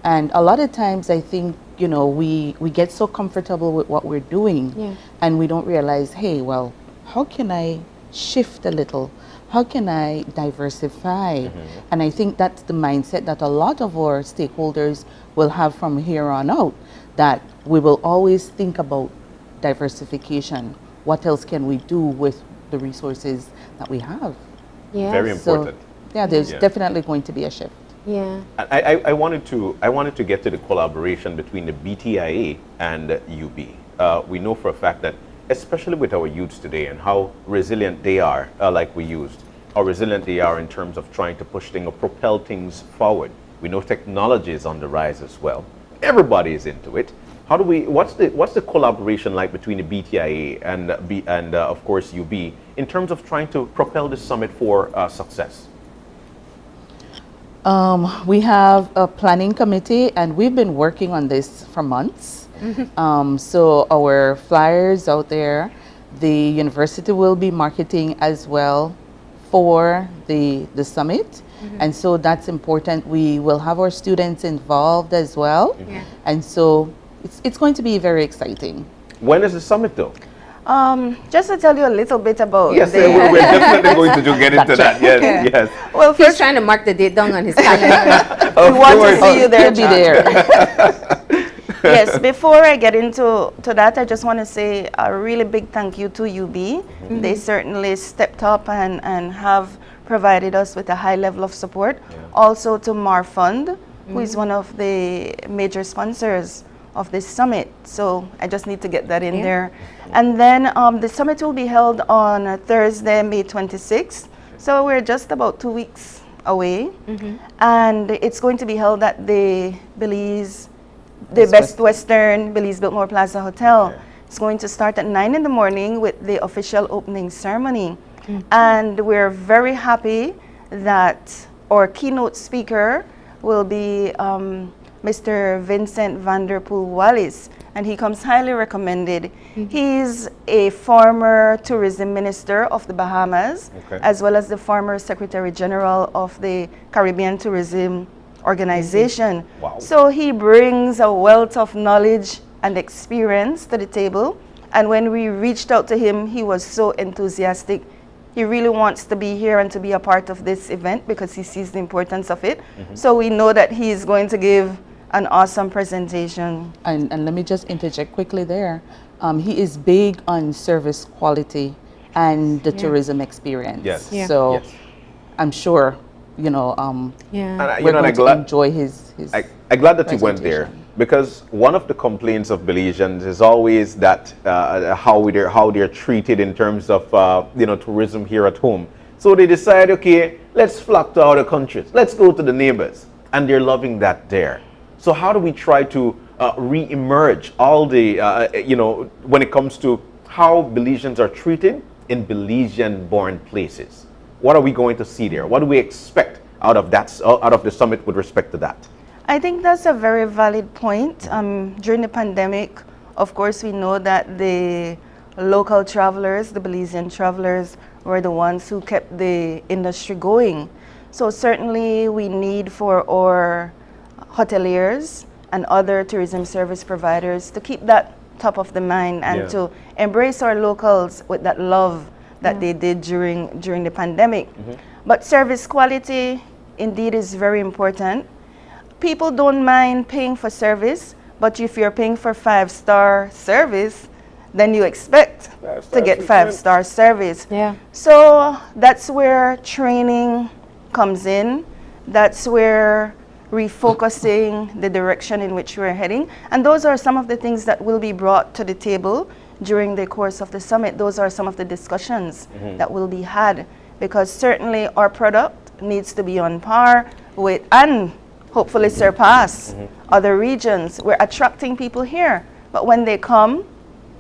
And a lot of times I think, you know, we get so comfortable with what we're doing and we don't realize, hey, well, how can I shift a little? How can I diversify? And I think that's the mindset that a lot of our stakeholders will have from here on out, that we will always think about diversification. What else can we do with the resources that we have? Very important. So, there's definitely going to be a shift. I wanted to get to the collaboration between the BTIA and UB. We know for a fact that, especially with our youths today and how resilient they are, like we used, how resilient they are in terms of trying to push things or propel things forward. We know technology is on the rise as well. Everybody is into it. How do we? What's the collaboration like between the BTIA and of course UB in terms of trying to propel this summit for success? We have a planning committee, and we've been working on this for months. So our flyers out there, the university will be marketing as well for the summit. And so that's important. We will have our students involved as well. And so it's going to be very exciting. When is the summit though? Just to tell you a little bit about we're definitely going to get into that. Yes. Well, he's trying to mark the date down on his calendar. We want to see you there. He'll be there. Yes, before I get into that, I just want to say a really big thank you to UB. They certainly stepped up and have provided us with a high level of support. Also to Mar Fund, who is one of the major sponsors of this summit. So I just need to get that in there. And then the summit will be held on Thursday, May 26th. So we're just about 2 weeks away. And it's going to be held at the Best Western Belize Biltmore Plaza Hotel. It's going to start at 9 in the morning with the official opening ceremony. And we're very happy that our keynote speaker will be Mr. Vincent Vanderpool Wallis, and he comes highly recommended. He's a former tourism minister of the Bahamas, as well as the former Secretary General of the Caribbean Tourism organization. Wow. So he brings a wealth of knowledge and experience to the table. And when we reached out to him, he was so enthusiastic. He really wants to be here and to be a part of this event because he sees the importance of it. So we know that he is going to give an awesome presentation. And let me just interject quickly there. He is big on service quality and the tourism experience. Yes. Yeah. So Yes. I'm sure, you know, And we're going to glad, enjoy his I'm glad that you went there, presentation. because one of the complaints of Belizeans is always that how they're treated in terms of tourism here at home. So they decide, okay, let's flock to other countries, let's go to the neighbors, and they're loving that there. So how do we try to re-emerge all the when it comes to how Belizeans are treated in Belizean-born places? What are we going to see there? What do we expect out of the summit with respect to that? I think that's a very valid point. During the pandemic, of course, we know that the local travelers, the Belizean travelers, were the ones who kept the industry going. So certainly we need for our hoteliers and other tourism service providers to keep that top of the mind and to embrace our locals with that love that they did during the pandemic. But service quality indeed is very important. People don't mind paying for service, but if you're paying for 5-star service, then you expect to get 5-star service. Yeah. So that's where training comes in. That's where refocusing the direction in which we're heading. And those are some of the things that will be brought to the table during the course of the summit. Those are some of the discussions that will be had, because certainly our product needs to be on par with and hopefully surpass other regions. We're attracting people here, but when they come,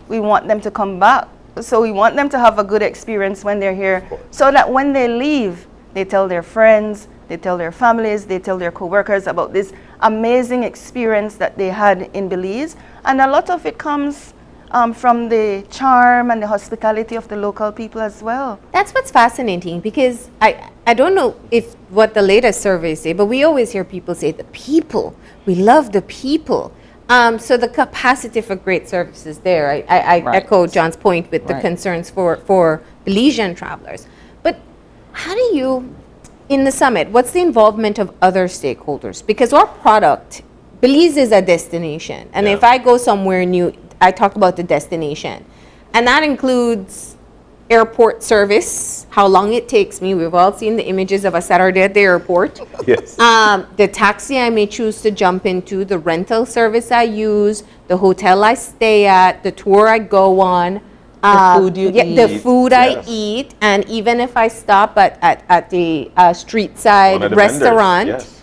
we want them to come back. So we want them to have a good experience when they're here, so that when they leave, they tell their friends, they tell their families, they tell their co-workers about this amazing experience that they had in Belize. And a lot of it comes from the charm and the hospitality of the local people as well. That's what's fascinating, because I don't know if what the latest surveys say, but we always hear people say the people, we love the people. So the capacity for great service is there. I Right. echo John's point with the Right. concerns for Belizean travelers. But how do you, in the summit, what's the involvement of other stakeholders? Because our product, Belize is a destination. And if I go somewhere new, I talk about the destination. And that includes airport service, how long it takes me. We've all seen the images of us Saturday at the airport. Yes. The taxi I may choose to jump into, the rental service I use, the hotel I stay at, the tour I go on. The food you eat. The food I Yes. eat. And even if I stop at the street side One of the vendors, restaurant, yes.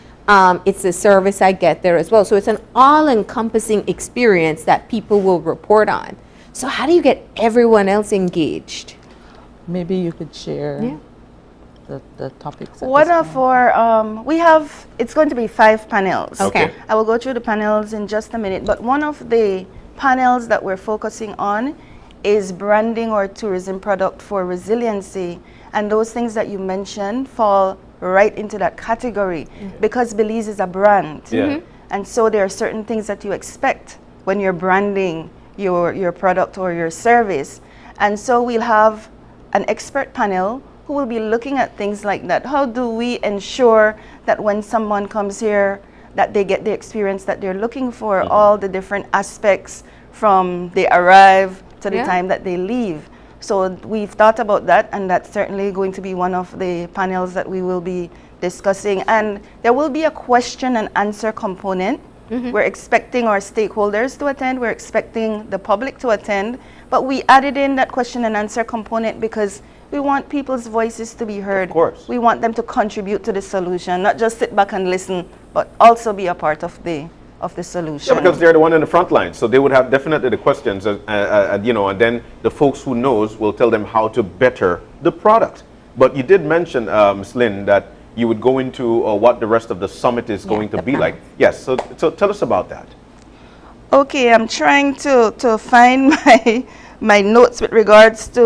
it's the service I get there as well. So it's an all-encompassing experience that people will report on. So how do you get everyone else engaged? Maybe you could share Yeah. the topics. at One this of point. our, it's going to be 5 panels. Okay. I will go through the panels in just a minute, but one of the panels that we're focusing on is branding our tourism product for resiliency. And those things that you mentioned fall right into that category, because Belize is a brand. And so there are certain things that you expect when you're branding your product or your service. And so we'll have an expert panel who will be looking at things like that. How do we ensure that when someone comes here, that they get the experience that they're looking for, all the different aspects from they arrive to the time that they leave. So we've thought about that, and that's certainly going to be one of the panels that we will be discussing. And there will be a question and answer component. We're expecting our stakeholders to attend, we're expecting the public to attend, but we added in that question and answer component because we want people's voices to be heard. Of course. We want them to contribute to the solution, not just sit back and listen, but also be a part of the solution. Yeah, because they're the one in the front line, so they would have definitely the questions, and then the folks who knows will tell them how to better the product. But you did mention, Ms. Lynn, that you would go into what the rest of the summit is going to be like. Yes, so tell us about that. Okay, I'm trying to find my notes with regards to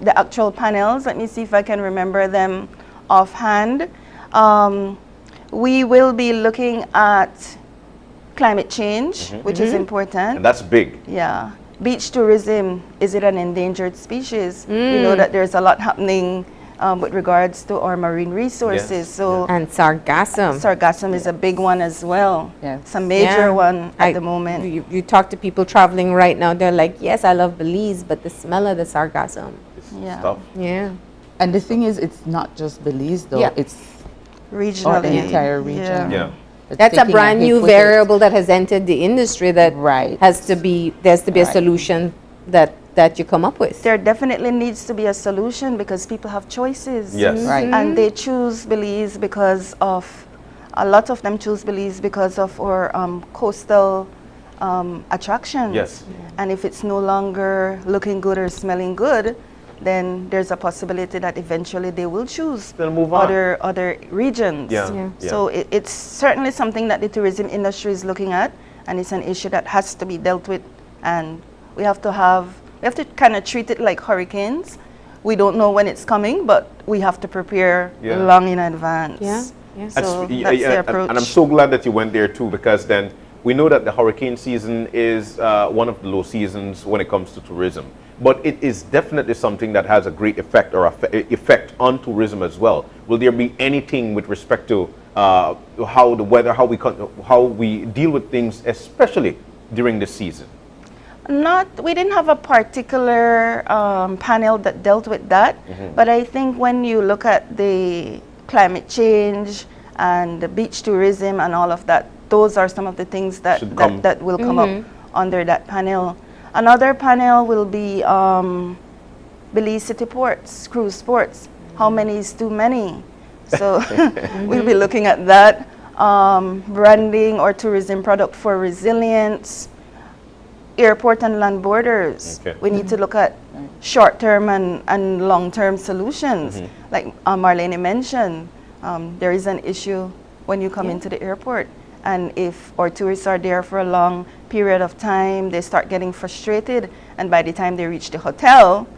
the actual panels. Let me see if I can remember them offhand. We will be looking at climate change, which is important. And that's big. Yeah. Beach tourism, is it an endangered species? We know that there's a lot happening with regards to our marine resources. So And sargassum. sargassum is a big one as well. Yes. It's a major Yeah. one at the moment. You talk to people traveling right now, they're like, yes, I love Belize, but the smell of the sargassum. Yeah. Stuff. Yeah. And the thing is, it's not just Belize though. Yeah. It's Regionally. the entire region. Yeah. It's That's a taking brand hit new with it. variable that has entered the industry that Right. has to be, there's to be a Right. solution that you come up with. There definitely needs to be a solution because people have choices. Yes. Right. And they choose Belize because of, a lot of them choose Belize because of our coastal attractions. Yes. And if it's no longer looking good or smelling good, then there's a possibility that eventually they will choose They'll move on. other regions. Yeah. Yeah. Yeah. So it's certainly something that the tourism industry is looking at, and it's an issue that has to be dealt with, and we have to kind of treat it like hurricanes. We don't know when it's coming, but we have to prepare Yeah. long in advance. Yeah. Yeah. So that's the approach. And I'm so glad that you went there too, because then we know that the hurricane season is one of the low seasons when it comes to tourism. But it is definitely something that has a great effect or effect on tourism as well. Will there be anything with respect to how the weather, how we deal with things, especially during the season? We didn't have a particular panel that dealt with that, but I think when you look at the climate change and the beach tourism and all of that, those are some of the things that will come up under that panel. Another panel will be Belize City Ports, cruise ports. How many is too many? So we'll be looking at that. Branding or tourism product for resilience. Airport and land borders. Okay. We need to look at short-term and long-term solutions. Like Marlene mentioned, there is an issue when you come into the airport. And if our tourists are there for a long period of time, they start getting frustrated. And by the time they reach the hotel,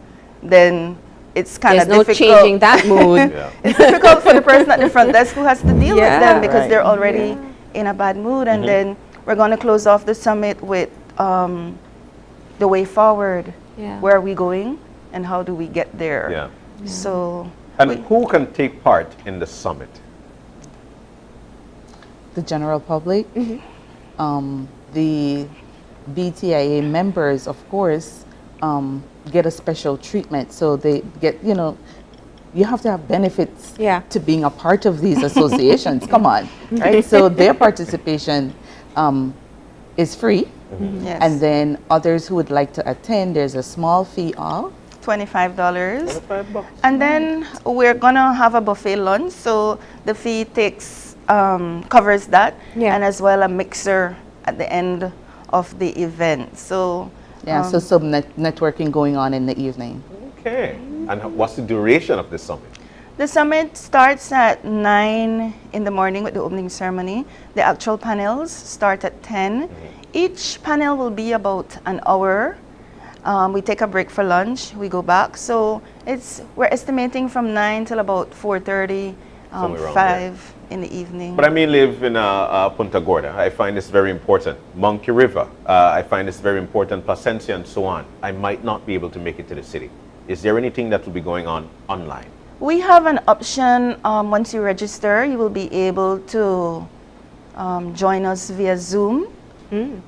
then it's kind of There's no difficult. changing that mood. Yeah. It's difficult for the person at the front desk who has to deal with Yeah, them because right. they're already in a bad mood. And then we're going to close off the summit with the way forward. Yeah. Where are we going and how do we get there? Yeah. So, And who can take part in the summit? The general public, the BTIA members, of course, get a special treatment. So they get, you have to have benefits to being a part of these associations. Come on, right? So their participation is free. yes. And then others who would like to attend, there's a small fee of $25. $5. And then we're gonna have a buffet lunch, so the fee covers that, and as well a mixer at the end of the event. So so some networking going on in the evening. Okay. And what's the duration of the summit? the summit starts at 9 in the morning with the opening ceremony. The actual panels start at 10. Each panel will be about an hour. We take a break for lunch, we go back. So we're estimating from 9 till about 4:30, 5 in the evening. But I may live in Punta Gorda. I find this very important. Monkey River, I find this very important. Placencia and so on. I might not be able to make it to the city. Is there anything that will be going on online? We have an option. Once you register, you will be able to join us via Zoom.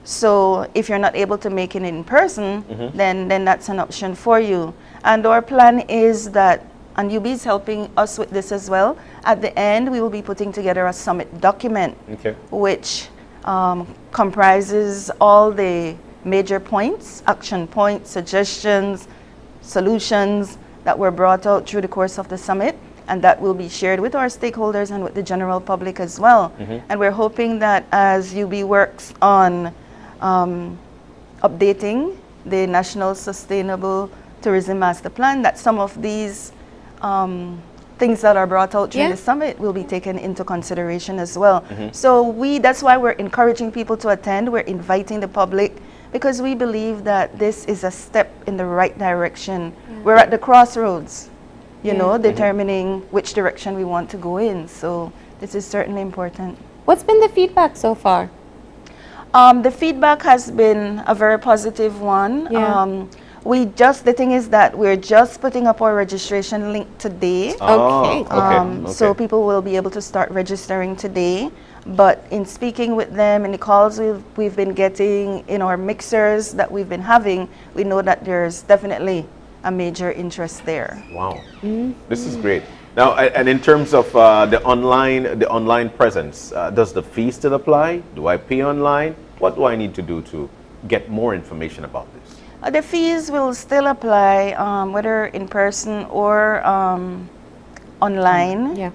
So if you're not able to make it in person, then that's an option for you. And our plan is that, and UB is helping us with this as well, at the end we will be putting together a summit document, which comprises all the major points, action points, suggestions, solutions that were brought out through the course of the summit, and that will be shared with our stakeholders and with the general public as well. And we're hoping that as UB works on updating the National Sustainable Tourism Master Plan, that some of these things that are brought out during the summit will be taken into consideration as well. So that's why we're encouraging people to attend. We're inviting the public because we believe that this is a step in the right direction. We're at the crossroads, you know, determining which direction we want to go in. So This is certainly important. What's been the feedback so far? The feedback has been a very positive one. Yeah. The thing is that we're just putting up our registration link today. Okay. So people will be able to start registering today. But in speaking with them, in the calls we've been getting, in our mixers that we've been having, we know that there's definitely a major interest there. Wow. This is great. Now, and in terms of the online presence, does the fee still apply? Do I pay online? What do I need to do to get more information about this? The fees will still apply, whether in person or online. Yeah.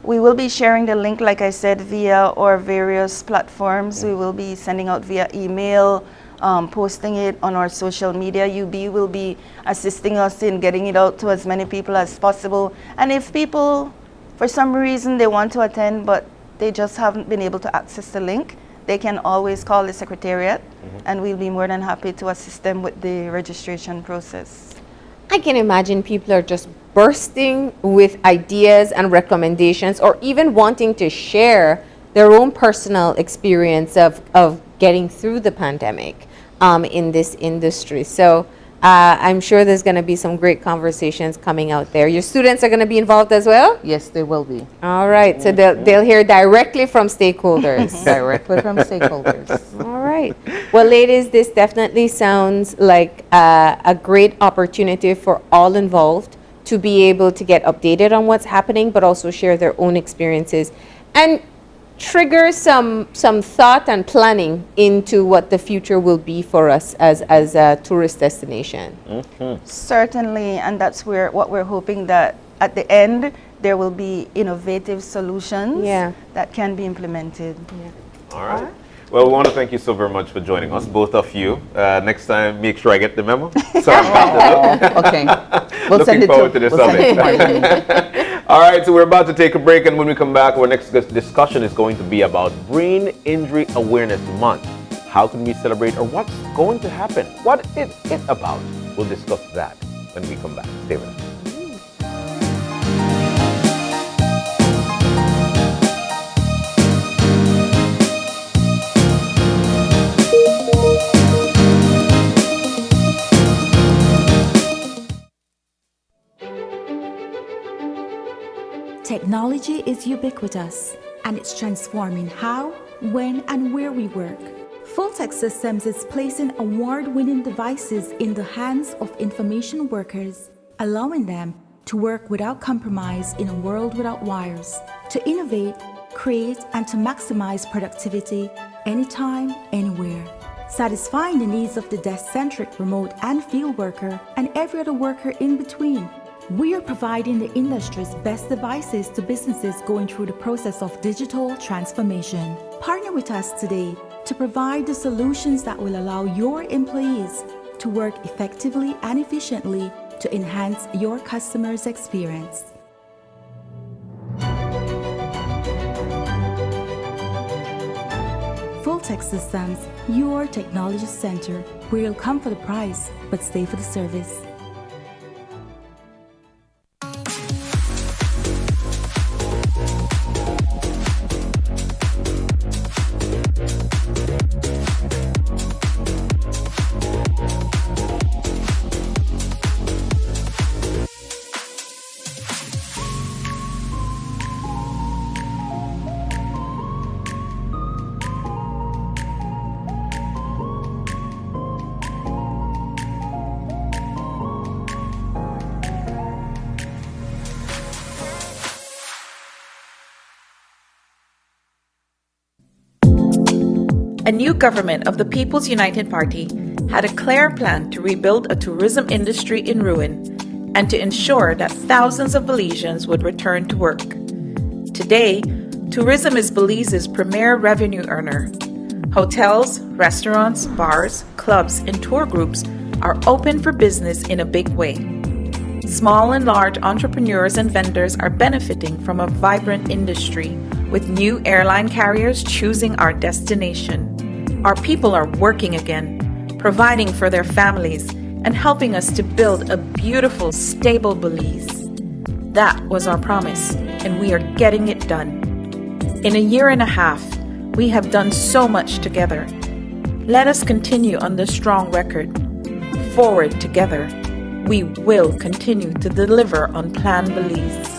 We will be sharing the link, like I said, via our various platforms. We will be sending out via email, posting it on our social media. UB will be assisting us in getting it out to as many people as possible. And if people, for some reason, they want to attend, but they just haven't been able to access the link, they can always call the Secretariat, and we'll be more than happy to assist them with the registration process. I can imagine people are just bursting with ideas and recommendations, or even wanting to share their own personal experience of getting through the pandemic in this industry. So I'm sure there's going to be some great conversations coming out there. Your students are going to be involved as well? Yes, they will be. All right. So they'll hear directly from stakeholders. Directly from stakeholders. All right. Well, ladies, this definitely sounds like a great opportunity for all involved to be able to get updated on what's happening, but also share their own experiences and trigger some thought and planning into what the future will be for us as a tourist destination. Certainly, and that's what we're hoping, that at the end there will be innovative solutions that can be implemented. All right. Well, we want to thank you so very much for joining us, both of you. Next time, make sure I get the memo. So Okay. We'll send it forward to the summit. All right, so we're about to take a break, and when we come back, our next discussion is going to be about Brain Injury Awareness Month. How can we celebrate, or what's going to happen? What is it about? We'll discuss that when we come back. Stay with us. Technology is ubiquitous, and it's transforming how, when, and where we work. Fulltech Systems is placing award-winning devices in the hands of information workers, allowing them to work without compromise in a world without wires, to innovate, create, and to maximize productivity anytime, anywhere, satisfying the needs of the desk-centric remote and field worker and every other worker in between. We are providing the industry's best devices to businesses going through the process of digital transformation. Partner with us today to provide the solutions that will allow your employees to work effectively and efficiently to enhance your customers' experience. Fulltech Systems, your technology center, where you'll come for the price, but stay for the service. A new government of the People's United Party had a clear plan to rebuild a tourism industry in ruin and to ensure that thousands of Belizeans would return to work. Today, tourism is Belize's premier revenue earner. Hotels, restaurants, bars, clubs, and tour groups are open for business in a big way. Small and large entrepreneurs and vendors are benefiting from a vibrant industry, with new airline carriers choosing our destination. Our people are working again, providing for their families and helping us to build a beautiful, stable Belize. That was our promise. and we are getting it done. In a year and a half, we have done so much together. Let us continue on this strong record. Forward together, we will continue to deliver on Plan Belize.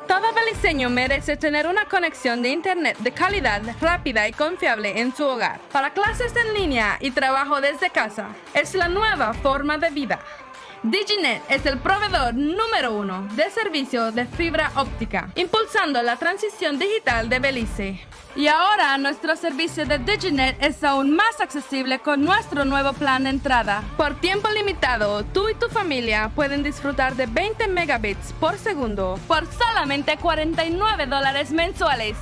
Todo beliceño merece tener una conexión de internet de calidad, rápida y confiable en su hogar. Para clases en línea y trabajo desde casa, es la nueva forma de vida. Diginet es el proveedor número 1 de servicio de fibra óptica, impulsando la transición digital de Belice. Y ahora nuestro servicio de Diginet es aún más accesible con nuestro nuevo plan de entrada. Por tiempo limitado, tú y tu familia pueden disfrutar de 20 megabits por segundo por solamente $49 mensuales.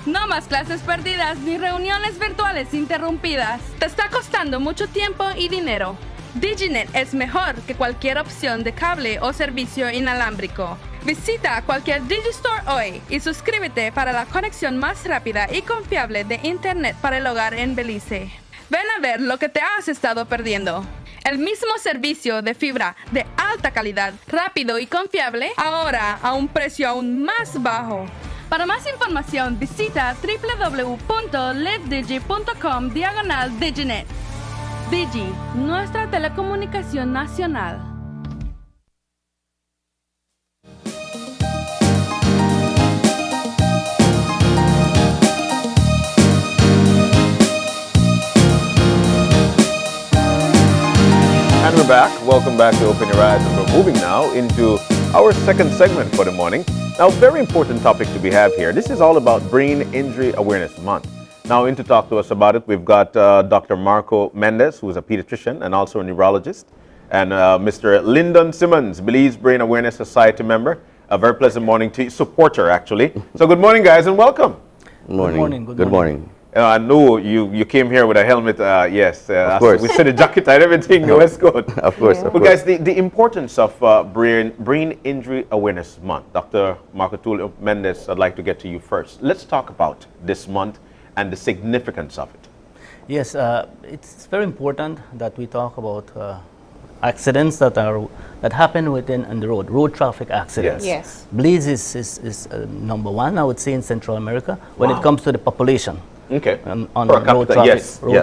No más clases perdidas ni reuniones virtuales interrumpidas. Te está costando mucho tiempo y dinero. Diginet es mejor que cualquier opción de cable o servicio inalámbrico. Visita cualquier Digistore hoy y suscríbete para la conexión más rápida y confiable de Internet para el hogar en Belice. Ven a ver lo que te has estado perdiendo. El mismo servicio de fibra de alta calidad, rápido y confiable, ahora a un precio aún más bajo. Para más información, visita www.livedigi.com/Diginet. Digi, nuestra telecomunicación nacional. And we're back. Welcome back to Open Your Eyes. And we're moving now into our second segment for the morning. Now, very important topic to be have here. This is all about Brain Injury Awareness Month. Now, in to talk to us about it, we've got Dr. Marco Mendez, who is a pediatrician and also a neurologist, and Mr. Lyndon Simmons, Belize Brain Awareness Society member. A very pleasant morning to you, supporter, actually. So good morning, guys, and welcome. Good morning. Good morning. I know you came here with a helmet, yes. Of course. We see the jacket and everything, no, it's good. Of course, But guys, the importance of Brain Injury Awareness Month. Dr. Marco Tulio Mendez, I'd like to get to you first. Let's talk about this month and the significance of it. Yes, it's very important that we talk about accidents that happen on the road traffic accidents. Yes. Belize is number one, I would say, in Central America when it comes to the population. Okay. On road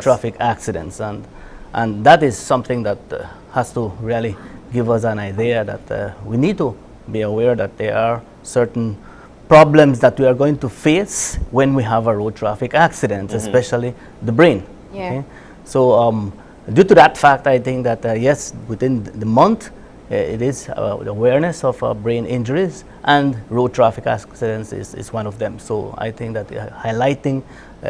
traffic accidents, and that is something that has to really give us an idea that we need to be aware that there are certain problems that we are going to face when we have a road traffic accident, especially the brain. Yeah. Okay? So due to that fact, I think that yes, within the month, it is awareness of brain injuries, and road traffic accidents is one of them. So I think that highlighting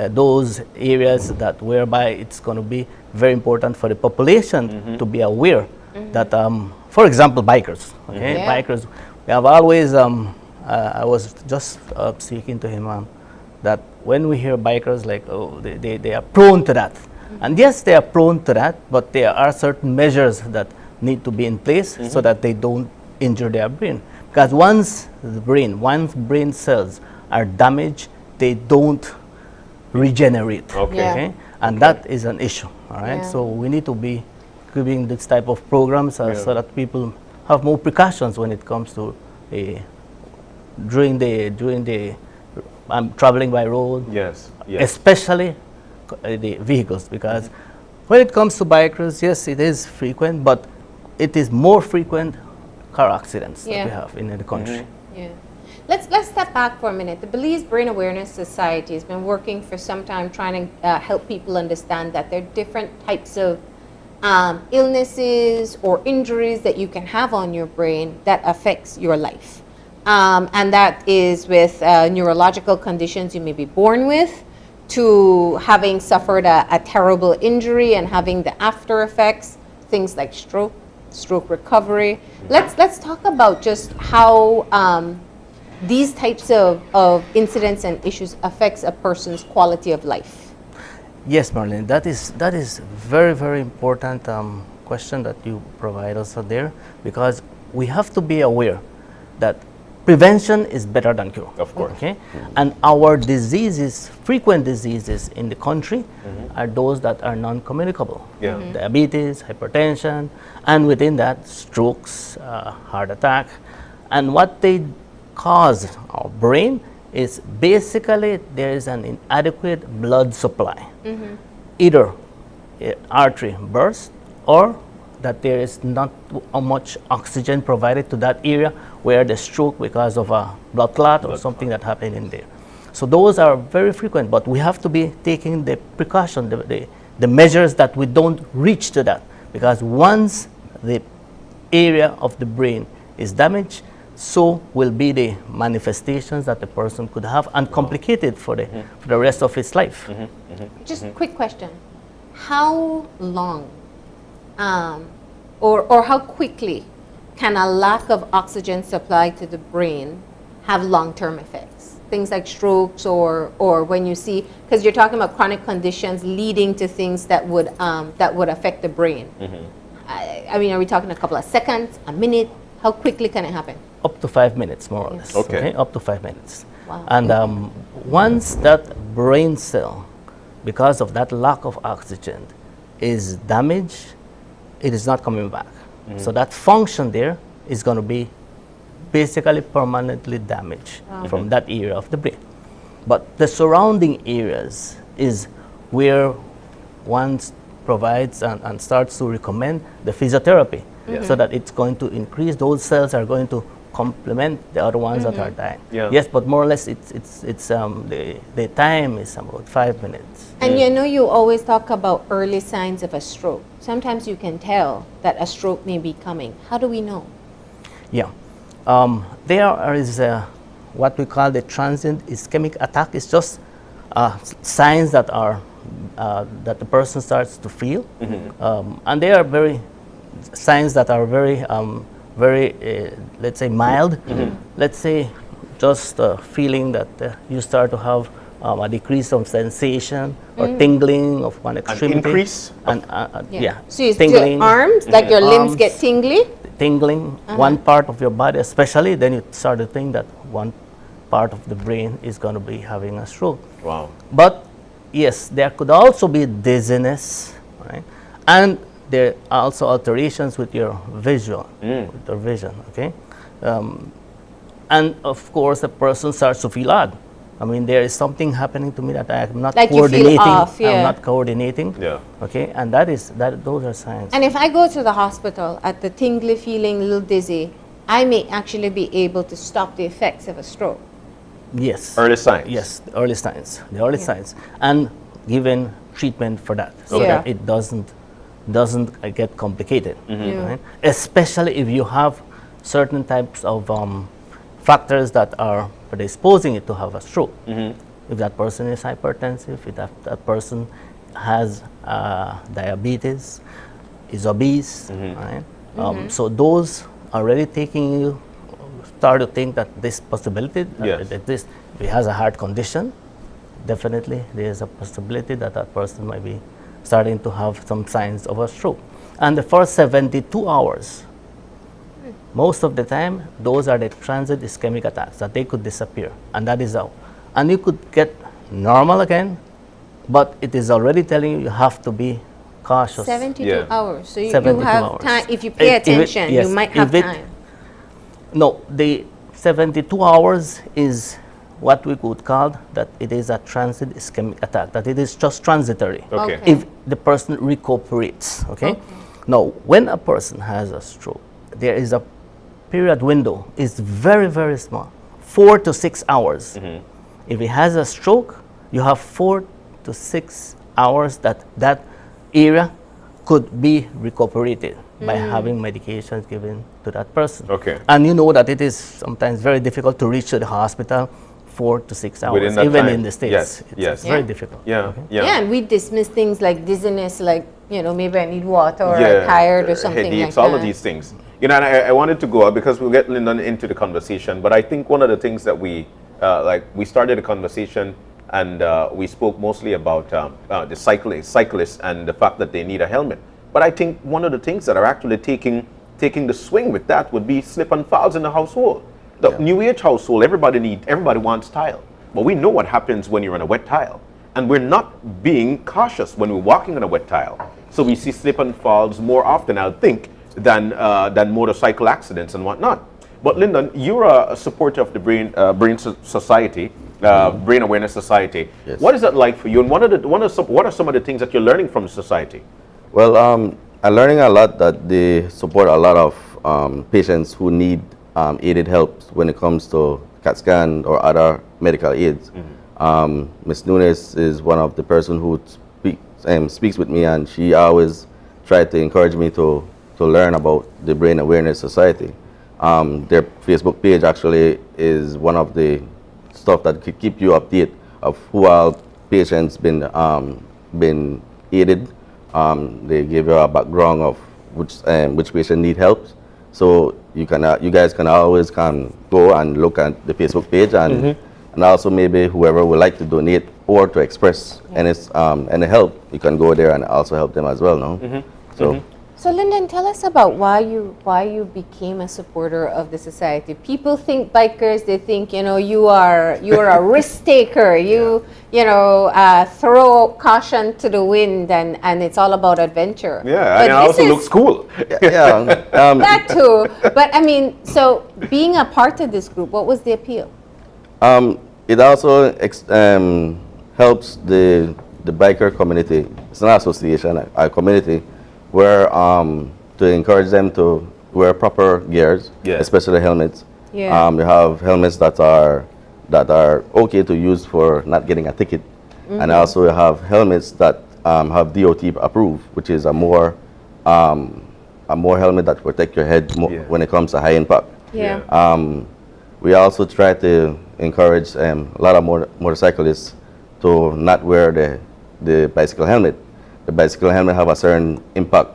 those areas that whereby it's going to be very important for the population to be aware that, for example, bikers. Okay, bikers. We have always. I was just speaking to him that when we hear bikers, like, oh, they are prone to that. And yes, they are prone to that, but there are certain measures that need to be in place so that they don't injure their brain. Because once brain cells are damaged, they don't regenerate. Okay? And that is an issue. All right. So we need to be giving this type of programs so that people have more precautions when it comes to during the traveling by road. Yes. Especially the vehicles, because when it comes to bikers, yes, it is frequent, but it is more frequent car accidents that we have in the country. Yeah. Let's step back for a minute. The Belize Brain Awareness Society has been working for some time trying to help people understand that there are different types of illnesses or injuries that you can have on your brain that affects your life. And that is with neurological conditions you may be born with, to having suffered a terrible injury and having the after effects, things like stroke, stroke recovery. Let's talk about just how these types of incidents and issues affects a person's quality of life. Yes, Marlene, that is very, very important question that you provide us there, because we have to be aware that prevention is better than cure. Of course. Okay? And our diseases, frequent diseases in the country, are those that are non-communicable. Yeah. Diabetes, hypertension, and within that, strokes, heart attack. And what they cause our brain is basically there is an inadequate blood supply. Either artery burst, or that there is not much oxygen provided to that area where the stroke because of a blood clot or something that happened in there. So those are very frequent, but we have to be taking the precaution, the measures that we don't reach to that, because once the area of the brain is damaged, so will be the manifestations that the person could have and complicated for the rest of his life. Just a quick question. How long or how quickly can a lack of oxygen supply to the brain have long-term effects? Things like strokes or when you see, because you're talking about chronic conditions leading to things that would affect the brain. I mean, are we talking a couple of seconds, a minute? How quickly can it happen? Up to 5 minutes, more or less. Okay. Up to 5 minutes. Wow. And once that brain cell, because of that lack of oxygen, is damaged, it is not coming back. So that function there is going to be basically permanently damaged from that area of the brain. But the surrounding areas is where one provides and starts to recommend the physiotherapy, so that it's going to increase, those cells are going to complement the other ones that are dying. Yeah. Yes, but more or less it's the time is about 5 minutes. And you know, you always talk about early signs of a stroke. Sometimes you can tell that a stroke may be coming. How do we know? Yeah. There is what we call the transient ischemic attack. It's just signs that are that the person starts to feel, and they are signs that are very, let's say, mild. Let's say just feeling that you start to have a decrease of sensation or tingling of one extremity. An increase? Yeah. So you tingling. your arms, like your limbs get tingly? Tingling, one part of your body especially, then you start to think that one part of the brain is going to be having a stroke. Wow. But yes, there could also be dizziness, right? And there are also alterations with your visual, with your vision, okay? And of course, the person starts to feel odd. I mean, there is something happening to me that I am not like coordinating. You feel off, yeah. I'm not coordinating. Yeah. Okay, and those are signs. And if I go to the hospital at the tingly feeling, a little dizzy, I may actually be able to stop the effects of a stroke. Yes. Early signs. Yes, the early signs. The early signs, and given treatment for that, so that it doesn't get complicated. Right? Especially if you have certain types of factors that are predisposing it to have a stroke. If that person is hypertensive, if that person has diabetes, is obese, right? So those already taking you start to think that this possibility, that this, if he has a heart condition, definitely there is a possibility that that person might be starting to have some signs of a stroke. And the first 72 hours, most of the time, those are the transient ischemic attacks that they could disappear, and that is out. And you could get normal again, but it is already telling you have to be cautious. 72 hours. So you have hours. Time. If you pay attention, you might have time. No, the 72 hours is what we could call that it is a transient ischemic attack, that it is just transitory. Okay. If the person recuperates, okay? Now, when a person has a stroke, there is a period window, is very, very small, 4 to 6 hours. If he has a stroke, you have 4 to 6 hours that area could be recuperated by having medications given to that person. Okay. And you know that it is sometimes very difficult to reach to the hospital 4 to 6 hours, even time. in the States. It's very difficult. Yeah, okay? yeah. Yeah, and we dismiss things like dizziness, like, maybe I need water or I'm tired or something headaches, like all that. of these things. And I wanted to go out because we'll get Lyndon into the conversation, but I think one of the things that we started a conversation and we spoke mostly about the cyclists and the fact that they need a helmet. But I think one of the things that are actually taking the swing with that would be slip and falls in the household. The new age household, everybody wants tile. But we know what happens when you're on a wet tile. And we're not being cautious when we're walking on a wet tile. So we see slip and falls more often, I think, than motorcycle accidents and whatnot. But Lyndon, you're a supporter of the Brain Society, Brain Awareness Society. Yes. What is that like for you? And what are some of the things that you're learning from the society? Well, I'm learning a lot that they support a lot of patients who need aided help when it comes to CAT scan or other medical aids. Ms. Nunes is one of the person who speaks with me, and she always tried to encourage me to learn about the Brain Awareness Society. Their Facebook page actually is one of the stuff that could keep you updated of who all patients been aided. They give you a background of which patient need help. So you guys can always go and look at the Facebook page and also maybe whoever would like to donate or to express any help, you can go there and also help them as well. No, So Lyndon, tell us about why you became a supporter of the society. People think bikers, they think you are a risk taker. You throw caution to the wind and it's all about adventure. Yeah, and it also looks cool. That too. But I mean, so being a part of this group, what was the appeal? It also helps the biker community. It's an association, a community, where to encourage them to wear proper gears, especially helmets. Yeah. You have helmets that are okay to use for not getting a ticket, and also you have helmets that have DOT approved, which is a more helmet that protect your head when it comes to high impact. Yeah. We also try to encourage a lot of motorcyclists to not wear the bicycle helmet. The bicycle helmet have a certain impact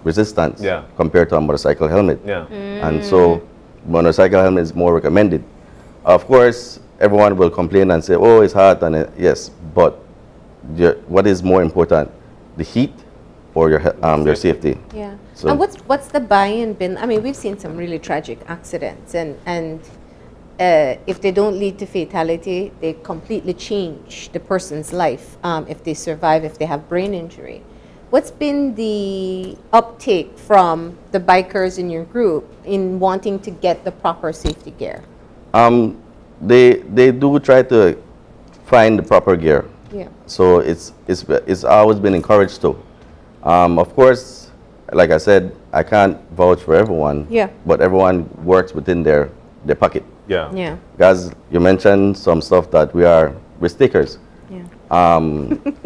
resistance compared to a motorcycle helmet. And so motorcycle helmet is more recommended. Of course, everyone will complain and say, oh, it's hot, and yes, but what is more important, the heat or your safety? Yeah. So, and what's the buy-in been? I mean, we've seen some really tragic accidents, and if they don't lead to fatality, they completely change the person's life if they survive, if they have brain injury. What's been the uptake from the bikers in your group in wanting to get the proper safety gear? They do try to find the proper gear. Yeah. So it's always been encouraged to. Of course, like I said, I can't vouch for everyone. Yeah. But everyone works within their pocket. Yeah. Yeah. Guys, you mentioned some stuff that we are risk takers. Yeah.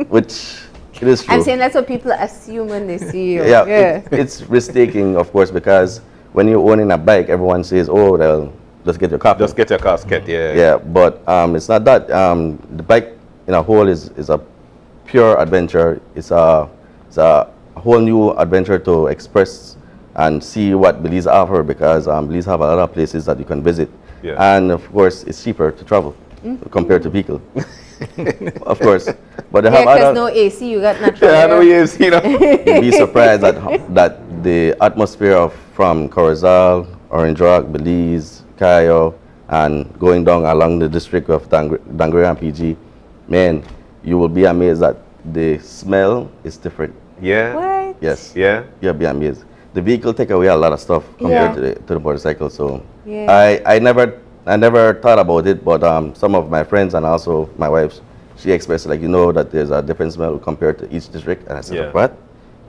Which it is true. I'm saying that's what people assume when they see you. Yeah. It's risk taking, of course, because when you're owning a bike, everyone says, "Oh, they'll just get your car." Just get your casket. Yeah. Yeah, but it's not that. The bike in a whole is a pure adventure. It's a whole new adventure to express and see what Belize offer, because Belize have a lot of places that you can visit. Yeah. And of course, it's cheaper to travel compared to vehicle. Of course, but they have because no AC, you got natural air. no AC. You'd be surprised that the atmosphere from Corozal, Orange Rock, Belize, Cayo, and going down along the district of Dangre and PG, man, you will be amazed that the smell is different. Yeah. What? Yes. Yeah. You'll be amazed. The vehicle take away a lot of stuff compared to the motorcycle. So Yeah. I never thought about it, but some of my friends and also my wife, she expressed that there's a different smell compared to each district, and I said, what?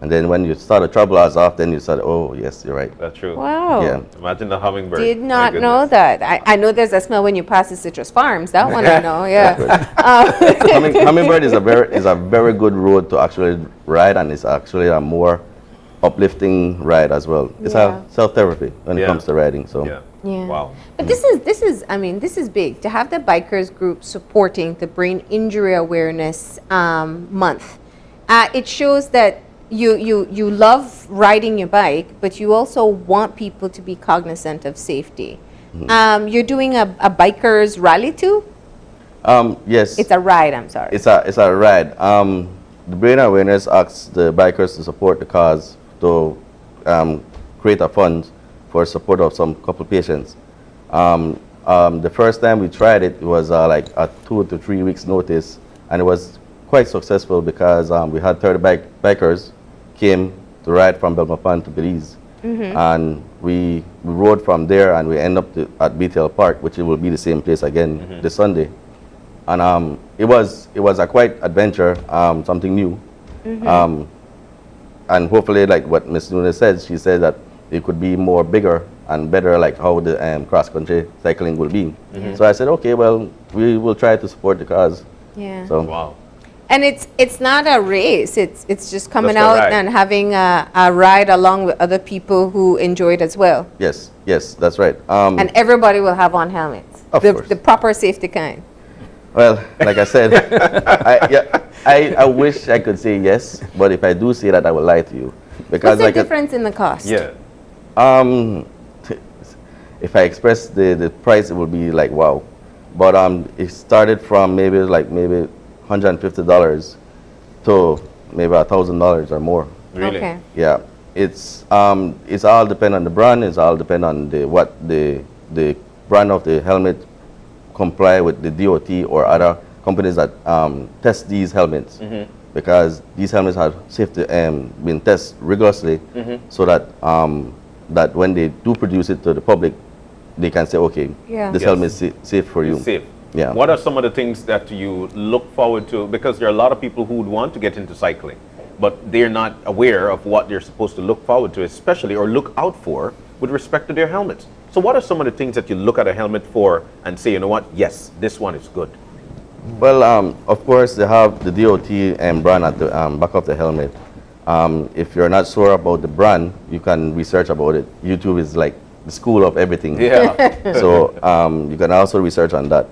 And then when you start to travel as often, you said, oh yes, you're right. That's true. Wow. Yeah. Imagine the hummingbird. Did not know that. I know there's a smell when you pass the citrus farms. That one I know. Yeah. Hummingbird is a very good road to actually ride, and it's actually a more uplifting ride as well. It's a self-therapy when it comes to riding. So. Yeah. Wow. But this is big to have the bikers group supporting the Brain Injury Awareness Month. It shows that you love riding your bike, but you also want people to be cognizant of safety. You're doing a bikers rally too? Yes. It's a ride, I'm sorry. It's a ride. The Brain Awareness asks the bikers to support the cause to create a fund for support of some couple patients. The first time we tried it, it was like a 2 to 3 weeks notice, and it was quite successful because we had 30 bikers came to ride from Belmopan to Belize. And we rode from there, and we end up at BTL Park, which it will be the same place again this Sunday. And it was a quite adventure, something new. And hopefully, like what Ms. Nunes said, she said that it could be more bigger and better, like how the cross-country cycling will be. So I said, okay, well, we will try to support the cause. Yeah. So, Wow. And it's not a race. It's just coming Just a out ride. and having a ride along with other people who enjoy it as well. yes, that's right. And everybody will have on helmets. Of the, course. the proper safety kind. Well, like I said, I wish I could say yes, but if I do say that, I will lie to you. Because What's the like difference in the cost? Yeah. If I express the price, it will be like wow. But it started from maybe $150 to maybe $1,000 or more. Really? Okay. Yeah, it's all depend on the brand. It's all depend on the brand of the helmet comply with the DOT or other companies that test these helmets, because these helmets have safety been tested rigorously, so that that when they do produce it to the public, they can say, okay, Yeah. this Yes. helmet is safe for you. Safe. Yeah. What are some of the things that you look forward to? Because there are a lot of people who would want to get into cycling, but they're not aware of what they're supposed to look forward to, especially or look out for with respect to their helmets. So what are some of the things that you look at a helmet for and say, you know what, yes, this one is good? Well, of course, they have the DOT brand at the back of the helmet. If you're not sure about the brand, you can research about it. YouTube is like the school of everything. Yeah. So you can also research on that.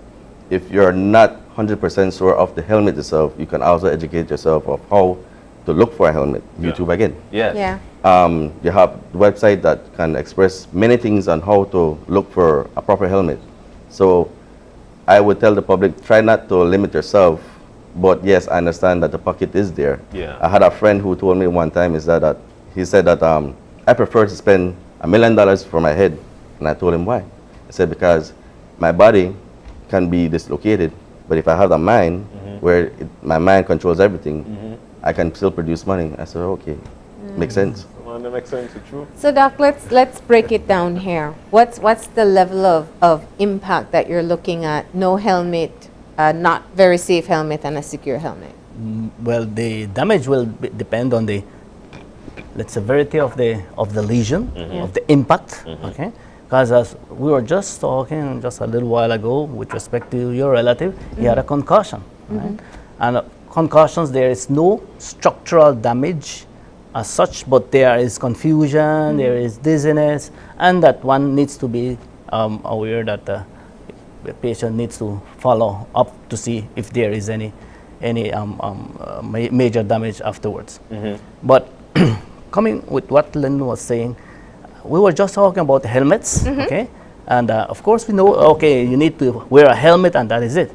If you're not 100% sure of the helmet itself, you can also educate yourself of how to look for a helmet. YouTube again. Yes. Yeah. You have the website that can express many things on how to look for a proper helmet. So I would tell the public, try not to limit yourself, but yes, I understand that the pocket is there. Yeah. I had a friend who told me one time that he said that I prefer to spend $1 million for my head. And I told him why. I said, because my body can be dislocated, but if I have a mind where my mind controls everything, I can still produce money. I said, okay, makes sense. Well, that makes sense. It's true. So Doc, let's break it down here. What's the level of impact that you're looking at? No helmet, not very safe helmet, and a secure helmet. Well, the damage will depend on the severity of the lesion, of the impact. Okay, because as we were just talking just a little while ago with respect to your relative, he had a concussion, right? And concussions, there is no structural damage as such, but there is confusion, there is dizziness, and that one needs to be aware that the patient needs to follow up to see if there is any major damage afterwards. But coming with what Lynn was saying, we were just talking about helmets, okay? And of course we know, okay, you need to wear a helmet and that is it.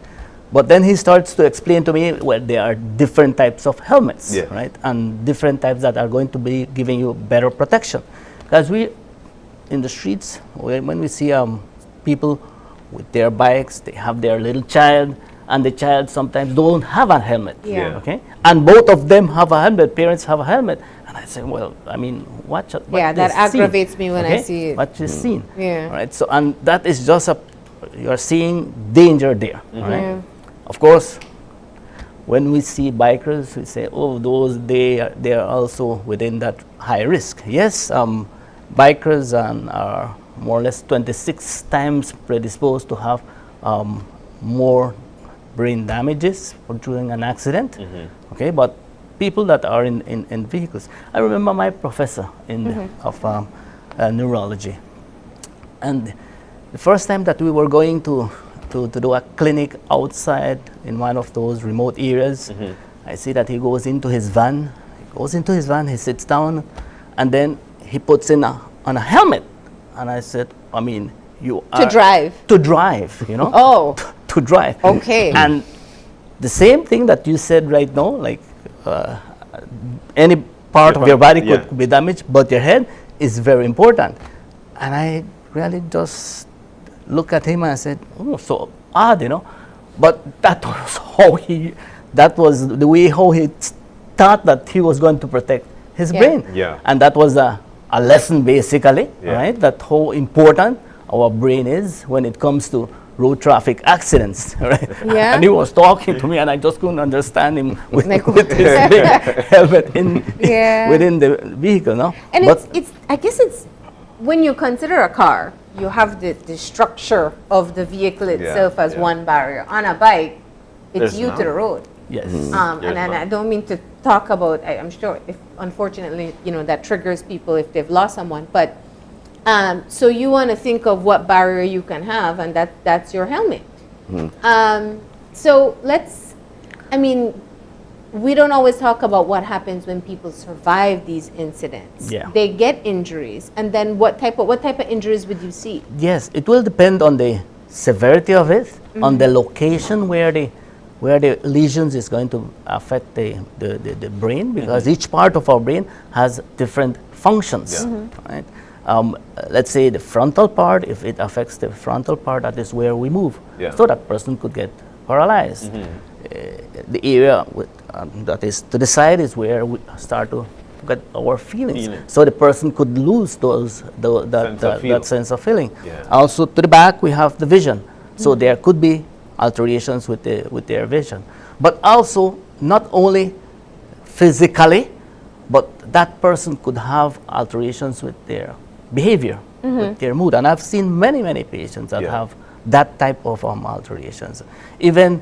But then he starts to explain to me, well, there are different types of helmets, right? And different types that are going to be giving you better protection. Because we, in the streets, when we see people with their bikes, they have their little child, and the child sometimes don't have a helmet, okay? And both of them have a helmet, parents have a helmet. And I say, well, I mean, what Yeah, that aggravates me when I see it. What is seen, Yeah. right? So, and that is just you're seeing danger there, right? Yeah. Of course, when we see bikers, we say, oh, they are also within that high risk. Yes, bikers are more or less 26 times predisposed to have more brain damages during an accident. Okay, but people that are in vehicles. I remember my professor of neurology, and the first time that we were going to do a clinic outside in one of those remote areas, I see that he goes into his van, he goes into his van, he sits down, and then he puts on a helmet. And I said, I mean, you are... To drive? To drive, you know? Oh. To drive. Okay. And the same thing that you said right now, like any part of your body could be damaged, but your head is very important. And I really just looked at him and I said, oh, so odd, you know? But that was the way how he thought that he was going to protect his brain. Yeah. And that was a lesson basically, right? That how important our brain is when it comes to road traffic accidents, right? Yeah. And he was talking to me and I just couldn't understand him with his big helmet within the vehicle, no? And it's I guess it's, when you consider a car, you have the structure of the vehicle itself as one barrier. On a bike, it's you to the road. Yes. And I don't mean to talk about, I'm sure, if unfortunately, you know, that triggers people if they've lost someone, but so you want to think of what barrier you can have, and that's your helmet. So let's, I mean, we don't always talk about what happens when people survive these incidents. Yeah. They get injuries, and then what type of injuries would you see? Yes, it will depend on the severity of it, on the location where the lesions is going to affect the brain, because each part of our brain has different functions, right? Let's say the frontal part, if it affects the frontal part, that is where we move. So that person could get paralyzed. The area that is to the side is where we start to get our feelings. So the person could lose that sense of feeling. Also to the back we have the vision. So there could be alterations with their vision. But also not only physically, but that person could have alterations with their behavior, with their mood. And I've seen many patients that have that type of alterations. Even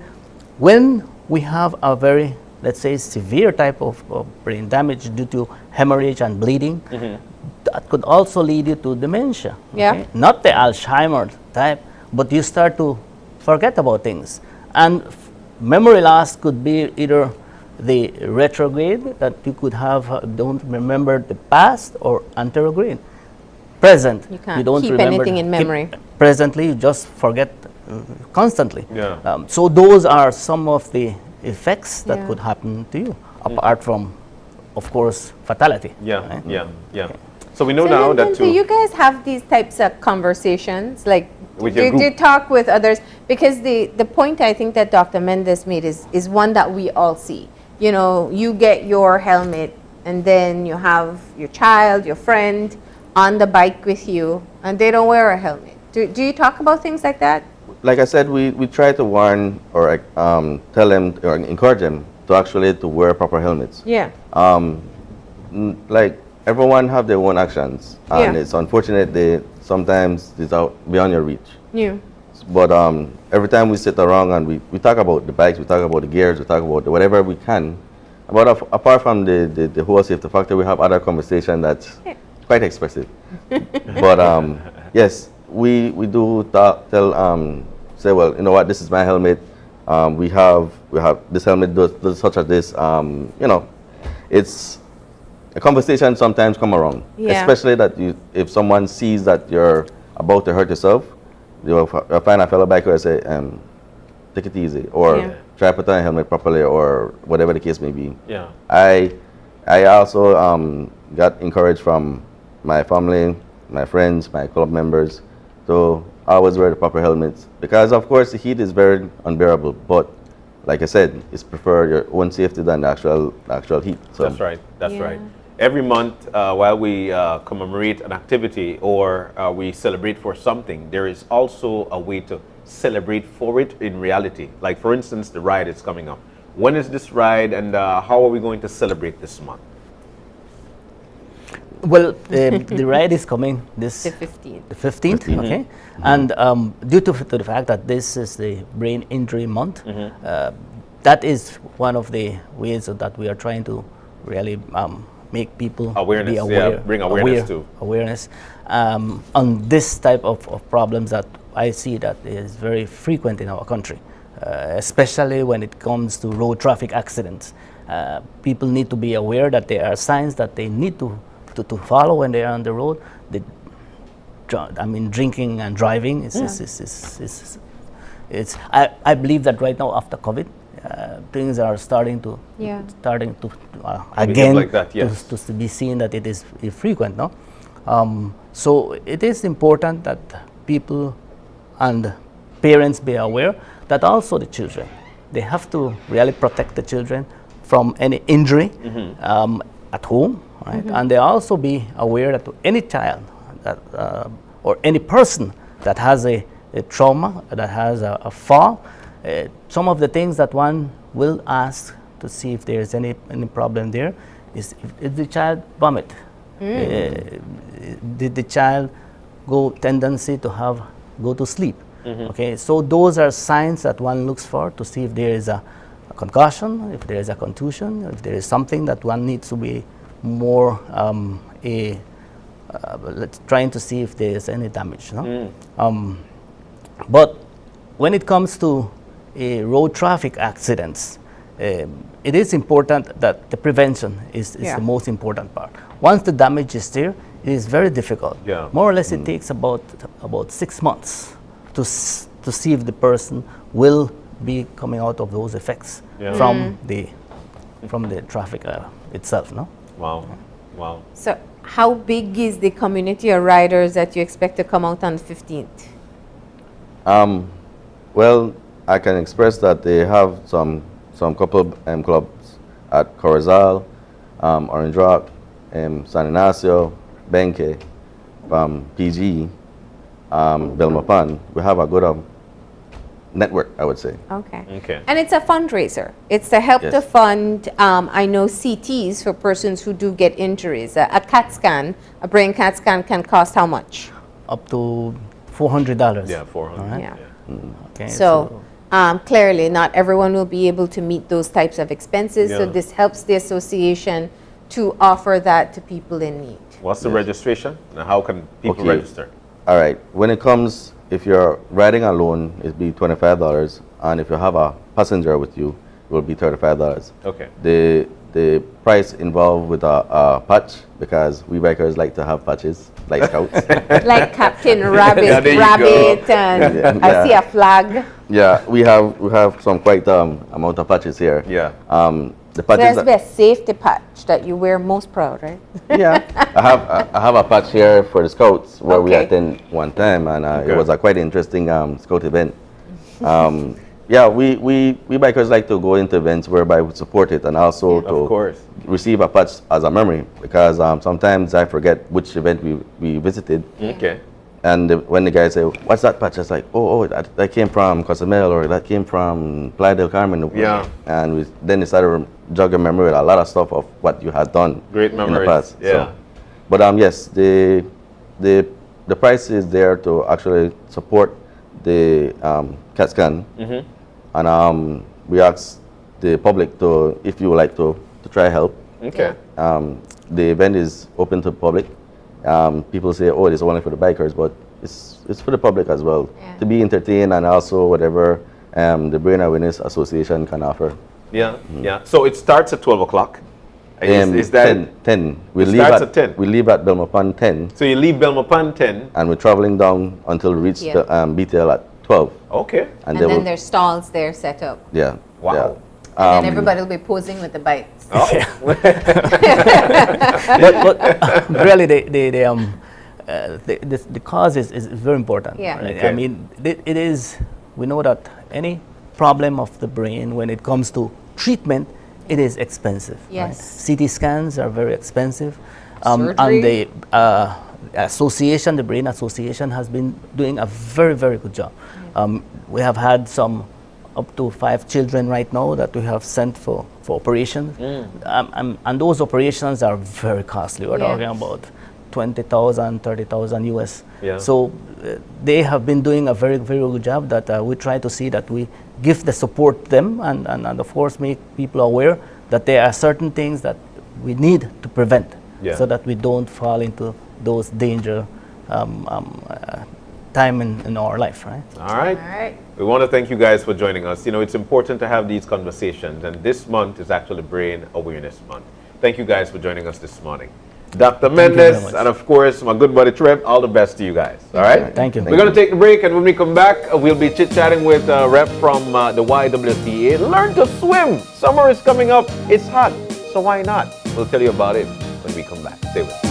when we have a very, let's say, severe type of brain damage due to hemorrhage and bleeding, that could also lead you to dementia. Okay? Not the Alzheimer's type, but you start to forget about things. And memory loss could be either the retrograde, that you could have, don't remember the past, or anterograde. Present, you can't don't keep remember anything in memory. Presently, you just forget constantly. So those are some of the effects that could happen to you, apart from, of course, fatality. Right? So we know now that do you guys have these types of conversations? Like, with your do you talk with others? Because the point I think that Dr. Mendes made is one that we all see. You know, you get your helmet, and then you have your child, your friend on the bike with you, and they don't wear a helmet. Do you talk about things like that? Like I said, we try to warn or tell them or encourage them to actually to wear proper helmets. Yeah. Like everyone have their own actions, and it's unfortunate they sometimes it's out beyond your reach. Yeah. But every time we sit around and we talk about the bikes, we talk about the gears, we talk about whatever we can. But apart from the whole safety factor, we have other conversation that's quite expressive. But yes, we do tell say, well, you know what, this is my helmet. We have this helmet does such as this. You know, it's a conversation sometimes come around, especially that if someone sees that you're about to hurt yourself, you'll find a fellow biker and say, take it easy, or try to put on a helmet properly, or whatever the case may be. I also got encouraged from my family, my friends, my club members to always wear the proper helmets, because of course the heat is very unbearable, but like I said, it's prefer your own safety than the actual heat. So that's right. That's right. Every month, while we commemorate an activity or we celebrate for something, there is also a way to celebrate for it in reality. Like, for instance, the ride is coming up. When is this ride, and how are we going to celebrate this month? Well, the ride is coming this... The 15th. The 15th, okay. And due to the fact that this is the Brain Injury Month, that is one of the ways that we are trying to really make people be aware, bring awareness to awareness on this type of problems that I see that is very frequent in our country, especially when it comes to road traffic accidents. people need to be aware that there are signs that they need to follow when they are on the road. Drinking and driving I believe that right now after COVID, things are starting to again like that, yes. to be seen that it is frequent, no? So it is important that people and parents be aware that also the children, they have to really protect the children from any injury at home, right? And they also be aware that any child that, or any person that has a trauma, that has a fall, some of the things that one will ask to see if there is any problem there is if the child vomit, did the child tendency to go to sleep. Okay, so those are signs that one looks for to see if there is a concussion, if there is a contusion, if there is something that one needs to be more trying to see if there is any damage. No? But when it comes to road traffic accidents, it is important that the prevention is the most important part. Once the damage is there, it is very difficult. Yeah. More or less, it takes about 6 months to see if the person will be coming out of those effects from the traffic itself. No? Wow. Wow. So how big is the community of riders that you expect to come out on the 15th? Well, I can express that they have some couple of clubs at Corozal, Orange Rock, San Ignacio, Benque, PG, Belmopan. We have a good network, I would say. Okay. And it's a fundraiser. It's to help to fund, I know, CTs for persons who do get injuries. A CAT scan, a brain CAT scan can cost how much? Up to $400. Yeah, 400. Right. Yeah. Okay, so clearly not everyone will be able to meet those types of expenses, so this helps the association to offer that to people in need. What's the registration and how can people register? All right, when it comes, if you're riding alone, it'd be $25, and if you have a passenger with you, it will be $35. Okay. The price involved with a patch, because we bikers like to have patches, like scouts. Like Captain Rabbit, and I see a flag. Yeah, we have some quite amount of patches here. Yeah. The patches. So that's a safety patch that you wear most proud, right? Yeah. I have a patch here for the scouts where we attend one time, and it was a quite interesting scout event. Yeah, we bikers like to go into events whereby we support it, and also to receive a patch as a memory, because sometimes I forget which event we visited. Okay. And when the guys say, "What's that patch?" It's like, "Oh, that came from Cozumel, or that came from Playa del Carmen." Yeah. And then they started jogging memory with a lot of stuff of what you had done Great in the memories. past. Yeah. So, but yes, the price is there to actually support the CAT scan. And we ask the public to, if you would like to try help. Okay. The event is open to the public. People say, "Oh, it's only for the bikers," but it's for the public as well, to be entertained, and also whatever the Brain Awareness Association can offer. Yeah, yeah. So it starts at 12 o'clock. Is that 10? We leave at 10. We leave at Belmopan 10. So you leave Belmopan 10, and we're traveling down until we reach the BTL at 12. Okay. And then there's stalls there set up. Yeah. Wow. Yeah. And then everybody will be posing with the bikes. Oh. but really, the cause is very important. Yeah. Right? Okay. I mean, it is. We know that any problem of the brain, when it comes to treatment, it is expensive. Yes. Right? CT scans are very expensive, Surgery. and the association, the Brain Association, has been doing a very, very good job. We have had up to 5 children right now that we have sent for operations. And those operations are very costly. We're talking about $20,000, $30,000 US. Yeah. So they have been doing a very, very good job that we try to see that we give the support to them, and of course make people aware that there are certain things that we need to prevent, so that we don't fall into those danger time in our life, right? All right. All right. We want to thank you guys for joining us. You know, it's important to have these conversations, and this month is actually Brain Awareness Month. Thank you guys for joining us this morning. Dr. Mendes, and of course, my good buddy Trev, all the best to you guys. All right? Thank you. We're going to take the break, and when we come back, we'll be chit-chatting with a rep from the YWCA. Learn to swim. Summer is coming up. It's hot, so why not? We'll tell you about it when we come back. Stay with us.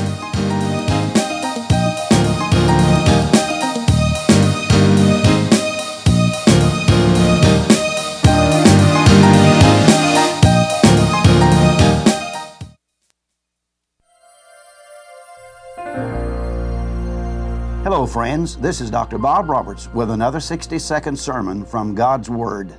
Hello, friends. This is Dr. Bob Roberts with another 60-second sermon from God's Word.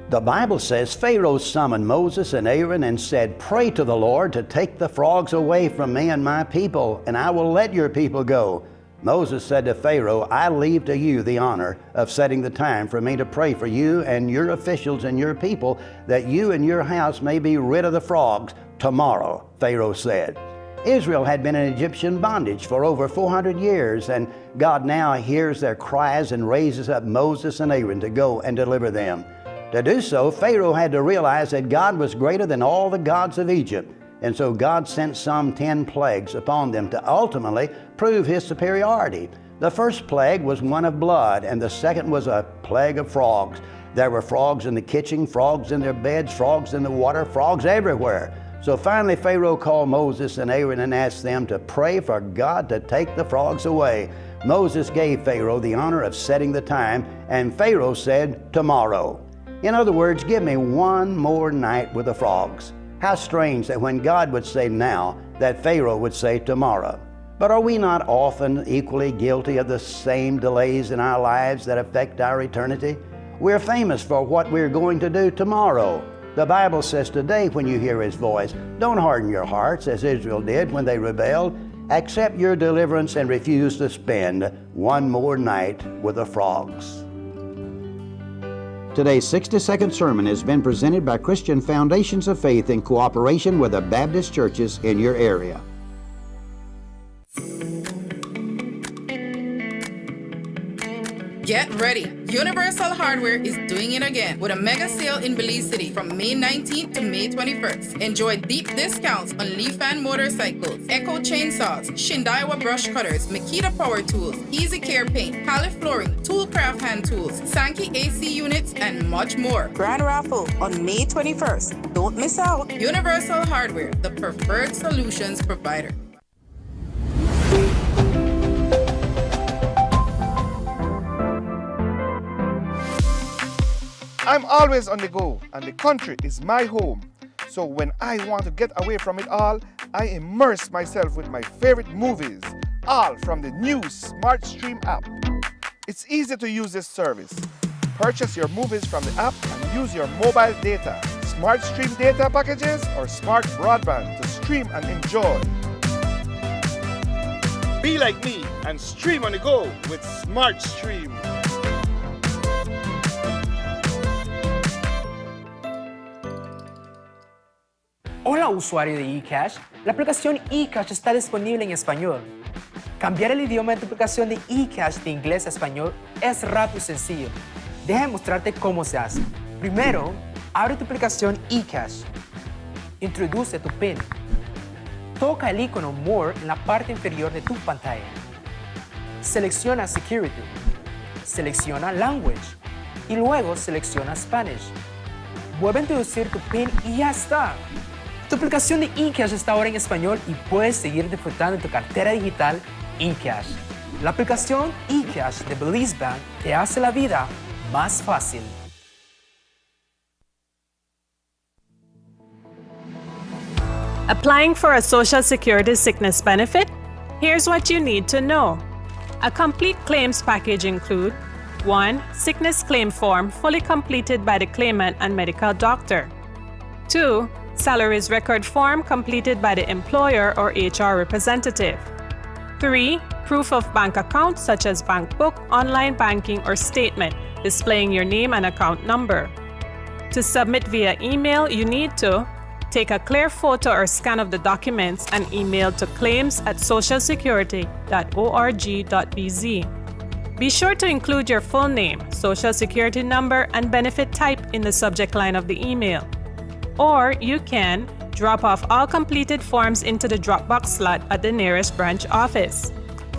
The Bible says Pharaoh summoned Moses and Aaron and said, "Pray to the Lord to take the frogs away from me and my people, and I will let your people go." Moses said to Pharaoh, "I leave to you the honor of setting the time for me to pray for you and your officials and your people, that you and your house may be rid of the frogs tomorrow," Pharaoh said. Israel had been in Egyptian bondage for over 400 years, and God now hears their cries and raises up Moses and Aaron to go and deliver them. To do so, Pharaoh had to realize that God was greater than all the gods of Egypt, and so God sent some 10 plagues upon them to ultimately prove His superiority. The first plague was one of blood, and the second was a plague of frogs. There were frogs in the kitchen, frogs in their beds, frogs in the water, frogs everywhere. So finally Pharaoh called Moses and Aaron and asked them to pray for God to take the frogs away. Moses gave Pharaoh the honor of setting the time, and Pharaoh said, "Tomorrow." In other words, give me one more night with the frogs. How strange that when God would say now, that Pharaoh would say tomorrow. But are we not often equally guilty of the same delays in our lives that affect our eternity? We're famous for what we're going to do tomorrow. The Bible says today, when you hear His voice, don't harden your hearts as Israel did when they rebelled. Accept your deliverance and refuse to spend one more night with the frogs. Today's 60-second sermon has been presented by Christian Foundations of Faith in cooperation with the Baptist churches in your area. Get ready. Universal Hardware is doing it again with a mega sale in Belize City from May 19th to May 21st. Enjoy deep discounts on Leaf Fan motorcycles, Echo chainsaws, Shindaiwa brush cutters, Makita power tools, Easy Care paint, Calif flooring, Toolcraft hand tools, Sankey AC units, and much more. Grand raffle on May 21st. Don't miss out. Universal Hardware, the preferred solutions provider. I'm always on the go, and the country is my home. So when I want to get away from it all, I immerse myself with my favorite movies, all from the new Smart Stream app. It's easy to use this service. Purchase your movies from the app and use your mobile data, Smart Stream data packages, or smart broadband to stream and enjoy. Be like me and stream on the go with Smart Stream. Hola usuario de eCash, la aplicación eCash está disponible en español. Cambiar el idioma de tu aplicación de eCash de inglés a español es rápido y sencillo. Déjame mostrarte cómo se hace. Primero, abre tu aplicación eCash. Introduce tu PIN. Toca el icono More en la parte inferior de tu pantalla. Selecciona Security. Selecciona Language. Y luego selecciona Spanish. Vuelve a introducir tu PIN y ya está. Tu aplicación de eCash está ahora en español y puedes seguir disfrutando de tu cartera digital eCash. La aplicación eCash de Belize Bank te hace la vida más fácil. Applying for a Social Security sickness benefit? Here's what you need to know. A complete claims package includes 1. Sickness claim form fully completed by the claimant and medical doctor. 2. Salaries record form completed by the employer or HR representative. 3. Proof of bank account such as bank book, online banking, or statement displaying your name and account number. To submit via email, you need to Take a clear photo or scan of the documents and email to claims@socialsecurity.org.bz. Be sure to include your full name, social security number, and benefit type in the subject line of the email. Or you can drop off all completed forms into the Dropbox slot at the nearest branch office.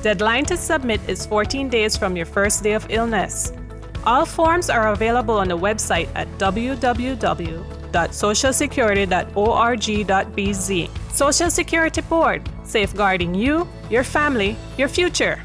Deadline to submit is 14 days from your first day of illness. All forms are available on the website at www.socialsecurity.org.bz. Social Security Board, safeguarding you, your family, your future.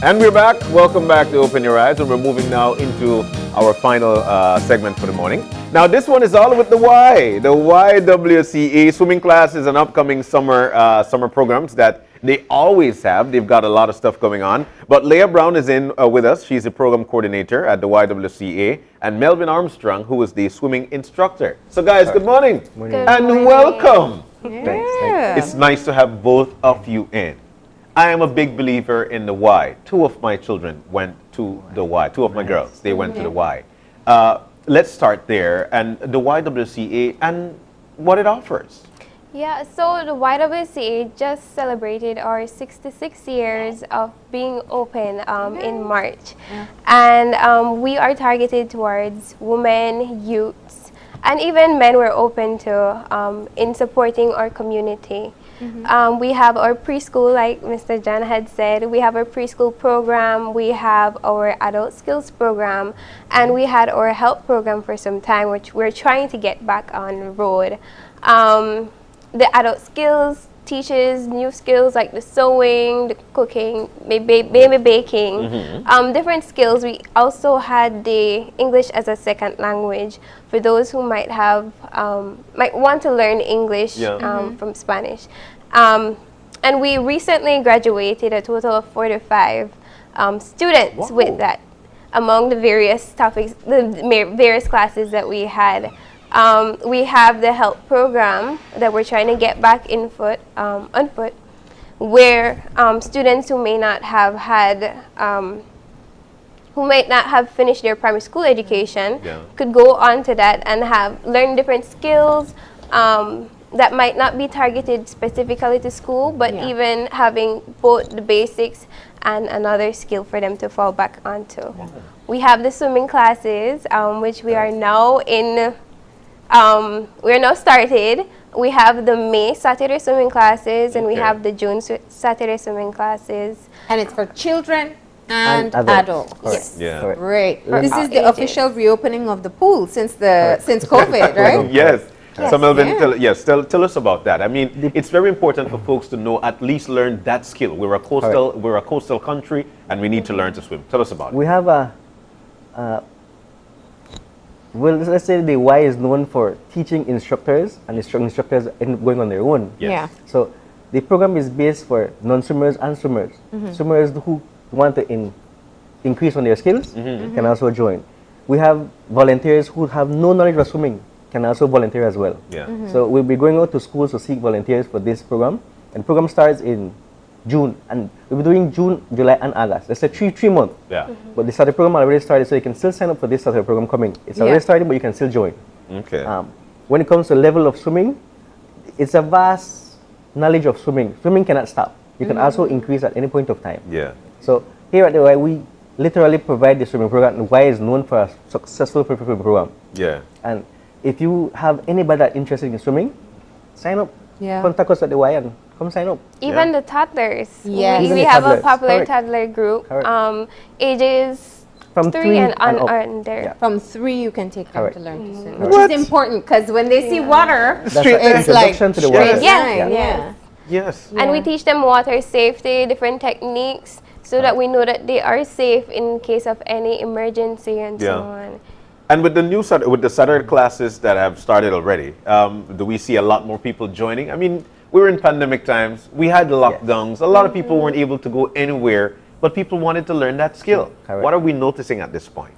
And we're back. Welcome back to Open Your Eyes, and we're moving now into our final segment for the morning. Now, this one is all with the Y. The YWCA swimming class is an upcoming summer programs that they always have. They've got a lot of stuff going on. But Leah Brown is in with us. She's a program coordinator at the YWCA, and Melvin Armstrong, who is the swimming instructor. So, guys, good morning. And welcome. Thanks. It's nice to have both of you in. I am a big believer in the Y. Two of my children went to the Y. Two of my girls, they went to the Y. Let's start there, and the YWCA and what it offers. Yeah, so the YWCA just celebrated our 66 years of being open in March. And we are targeted towards women, youths, and even men we're open to in supporting our community. We have our preschool, like Mr. John had said. We have our preschool program, we have our adult skills program, and we had our health program for some time, which we're trying to get back on the road. The adult skills teaches new skills like the sewing, the cooking, baby baking, different skills. We also had the English as a second language for those who might have might want to learn English from Spanish. And we recently graduated a total of 45 students with that among the various topics, the various classes that we had. We have the health program that we're trying to get back on foot, where students who may not have had, who might not have finished their primary school education could go on to that and learn different skills that might not be targeted specifically to school, but even having both the basics and another skill for them to fall back onto. We have the swimming classes, which we are now in. We're now started. We have the May Saturday swimming classes, and we have the June Saturday swimming classes. And it's for children and adults. Yes. Yeah. Great. This is the official reopening of the pool since COVID, right? Yes. Yes. So Melvin, tell us about that. I mean, it's very important for folks to know, at least learn that skill. We're a coastal country, and we need to learn to swim. Tell us about it. We have well, let's say the Y is known for teaching instructors and instructors going on their own. Yeah. So the program is based for non-swimmers and swimmers. Swimmers who want to increase on their skills can also join. We have volunteers who have no knowledge of swimming can also volunteer as well. Yeah. So we'll be going out to schools to seek volunteers for this program. And the program starts in June, and we'll be doing June, July, and August. That's a three months. Yeah. But the Saturday program already started, so you can still sign up for this Saturday program coming. It's already started, but you can still join. Okay. When it comes to level of swimming, it's a vast knowledge of swimming. Swimming cannot stop. You can also increase at any point of time. Yeah. So here at the Y, we literally provide the swimming program. The Y is known for a successful swimming program. Yeah. And if you have anybody that's interested in swimming, sign up. Yeah. Contact us at the Y and come sign up. Even the toddlers. Yes. We have a popular toddler group, ages from 3 and up. under. Yeah. From 3, you can take them to learn to swim, which Correct. is important because when they see water, That's an it's like introduction to the water. Yes. Yes. And we teach them water safety, different techniques, so that we know that they are safe in case of any emergency and so on. And with the Saturday classes that have started already, do we see a lot more people joining? I mean, we were in pandemic times. We had lockdowns. A lot of people weren't able to go anywhere, but people wanted to learn that skill. Correct. What are we noticing at this point?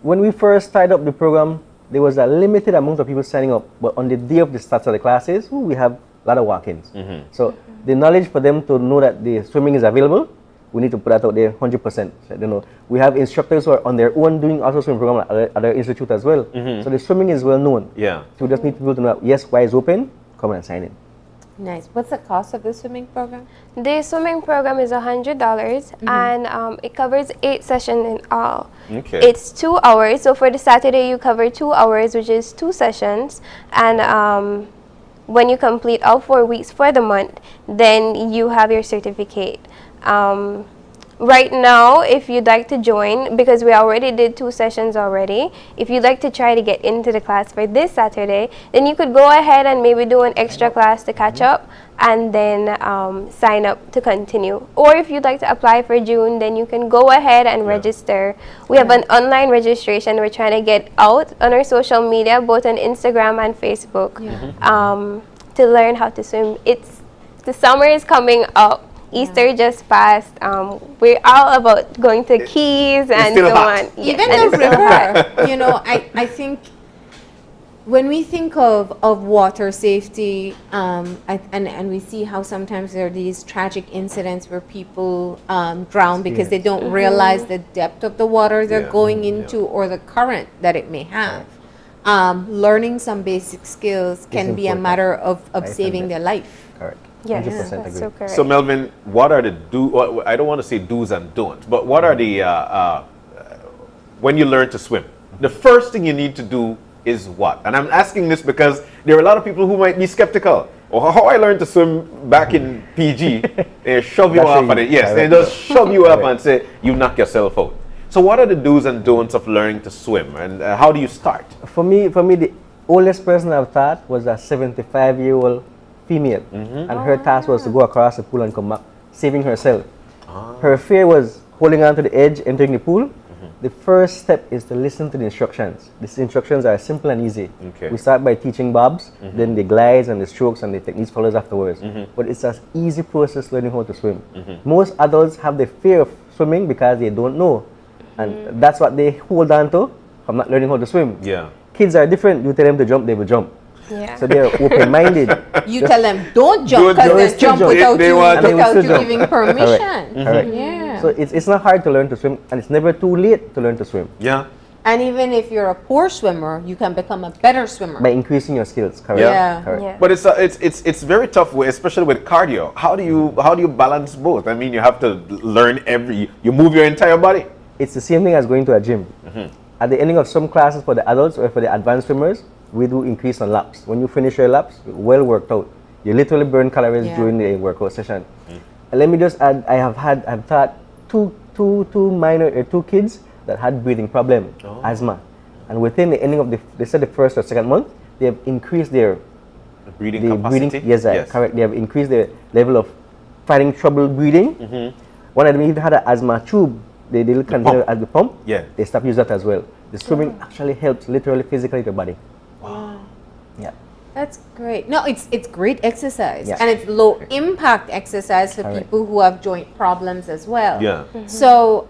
When we first started up the program, there was a limited amount of people signing up, but on the day of the start of the classes, we have a lot of walk-ins. So the knowledge for them to know that the swimming is available, we need to put that out there 100%. So, you know, we have instructors who are on their own doing also swimming program at other institutes as well. So the swimming is well known. Yeah. So we just need people to know, yes, why is open, come and sign in. Nice. What's the cost of the swimming program? The swimming program is $100 and it covers 8 sessions in all. Okay. It's 2 hours. So for the Saturday, you cover 2 hours, which is 2 sessions. And when you complete all 4 weeks for the month, then you have your certificate. Right now, if you'd like to join, because we already did 2 sessions already, if you'd like to try to get into the class for this Saturday, then you could go ahead and maybe do an extra class to catch up and then sign up to continue. Or if you'd like to apply for June, then you can go ahead and register. We have an online registration we're trying to get out on our social media, both on Instagram and Facebook, to learn how to swim. The summer is coming up. Easter just passed. We're all about going to Keys and so on. Even the river, you know, I think when we think of water safety, and we see how sometimes there are these tragic incidents where people drown because they don't realize the depth of the water they're going into or the current that it may have. Learning some basic skills can be a matter of saving their life. Correct. Yes, 100% that's agree. so correct. So Melvin, what are the I don't want to say do's and don'ts, but what are the when you learn to swim, the first thing you need to do is what? And I'm asking this because there are a lot of people who might be skeptical. Or how I learned to swim back in PG, they shove you off at it. Yes, they just shove you up and say you knock yourself out. So what are the do's and don'ts of learning to swim, and how do you start? For me, the oldest person I've taught was a 75-year-old female, and her task was to go across the pool and come back, saving herself. Her fear was holding on to the edge, entering the pool. The first step is to listen to the instructions. These instructions are simple and easy. We start by teaching bobs, then the glides and the strokes and the techniques follows afterwards. But it's an easy process learning how to swim. Most adults have the fear of swimming because they don't know, and that's what they hold on to from not learning how to swim. Kids are different. You tell them to jump, they will jump. So they're open-minded. You tell them, don't jump, because they jump without you giving permission. Correct. So it's not hard to learn to swim, and it's never too late to learn to swim. And even if you're a poor swimmer, you can become a better swimmer. By increasing your skills, correct? Correct. But it's very tough, especially with cardio. How do you balance both? I mean, you have to learn you move your entire body. It's the same thing as going to a gym. At the ending of some classes for the adults or for the advanced swimmers, we do increase on laps. When you finish your laps, well worked out. You literally burn calories during the workout session. And let me just add, I've taught two kids that had breathing problem, asthma. And within the ending of they said the first or second month, they have increased their breathing capacity. Yes, correct. They have increased their level of finding trouble breathing. One of them even had an asthma tube. They didn't consider as the pump. They stopped using that as well. The swimming actually helps literally physically the body. That's great. No, it's great exercise, and it's low impact exercise for people who have joint problems as well. So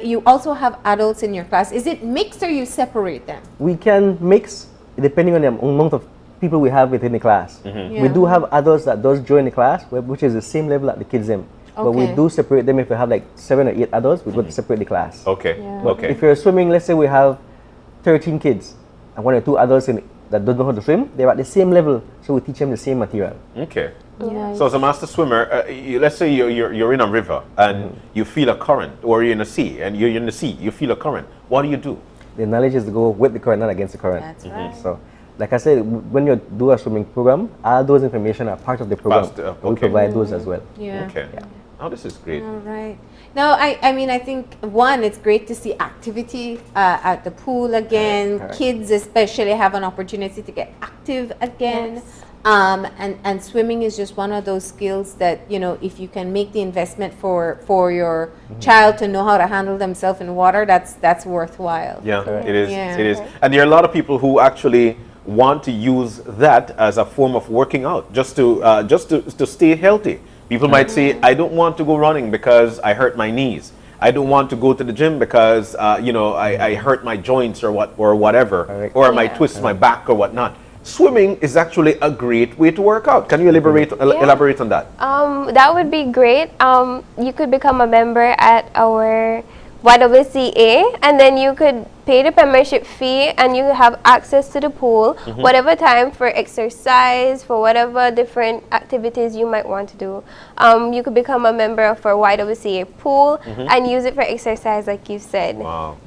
you also have adults in your class. Is it mixed or you separate them? We can mix depending on the amount of people we have within the class. We do have adults that does join the class, which is the same level that the kids in. But we do separate them. If we have like 7 or 8 adults, we would separate the class. If you're swimming, let's say we have 13 kids and 1 or 2 adults that don't know how to swim, they're at the same level, so we teach them the same material. So as a master swimmer, let's say you're in a river and you feel a current, or you're in a sea and you're in the sea, you feel a current. What do? The knowledge is to go with the current, not against the current. That's right. So, like I said, when you do a swimming program, all those information are part of the program. We provide those as well. Oh, this is great. All right. Now, I mean, I think, one, it's great to see activity at the pool again. Kids especially have an opportunity to get active again. And swimming is just one of those skills that, you know, if you can make the investment for your child to know how to handle themselves in water, that's worthwhile. It is. And there are a lot of people who actually want to use that as a form of working out, just to stay healthy. People might say, I don't want to go running because I hurt my knees. I don't want to go to the gym because I hurt my joints or whatever, or I might twist my back or whatnot. Swimming is actually a great way to work out. Can you elaborate on that? That would be great. You could become a member at our YWCA, and then you could pay the membership fee and you have access to the pool whatever time for exercise, for whatever different activities you might want to do. You could become a member of our YWCA pool and use it for exercise, like you said. Wow.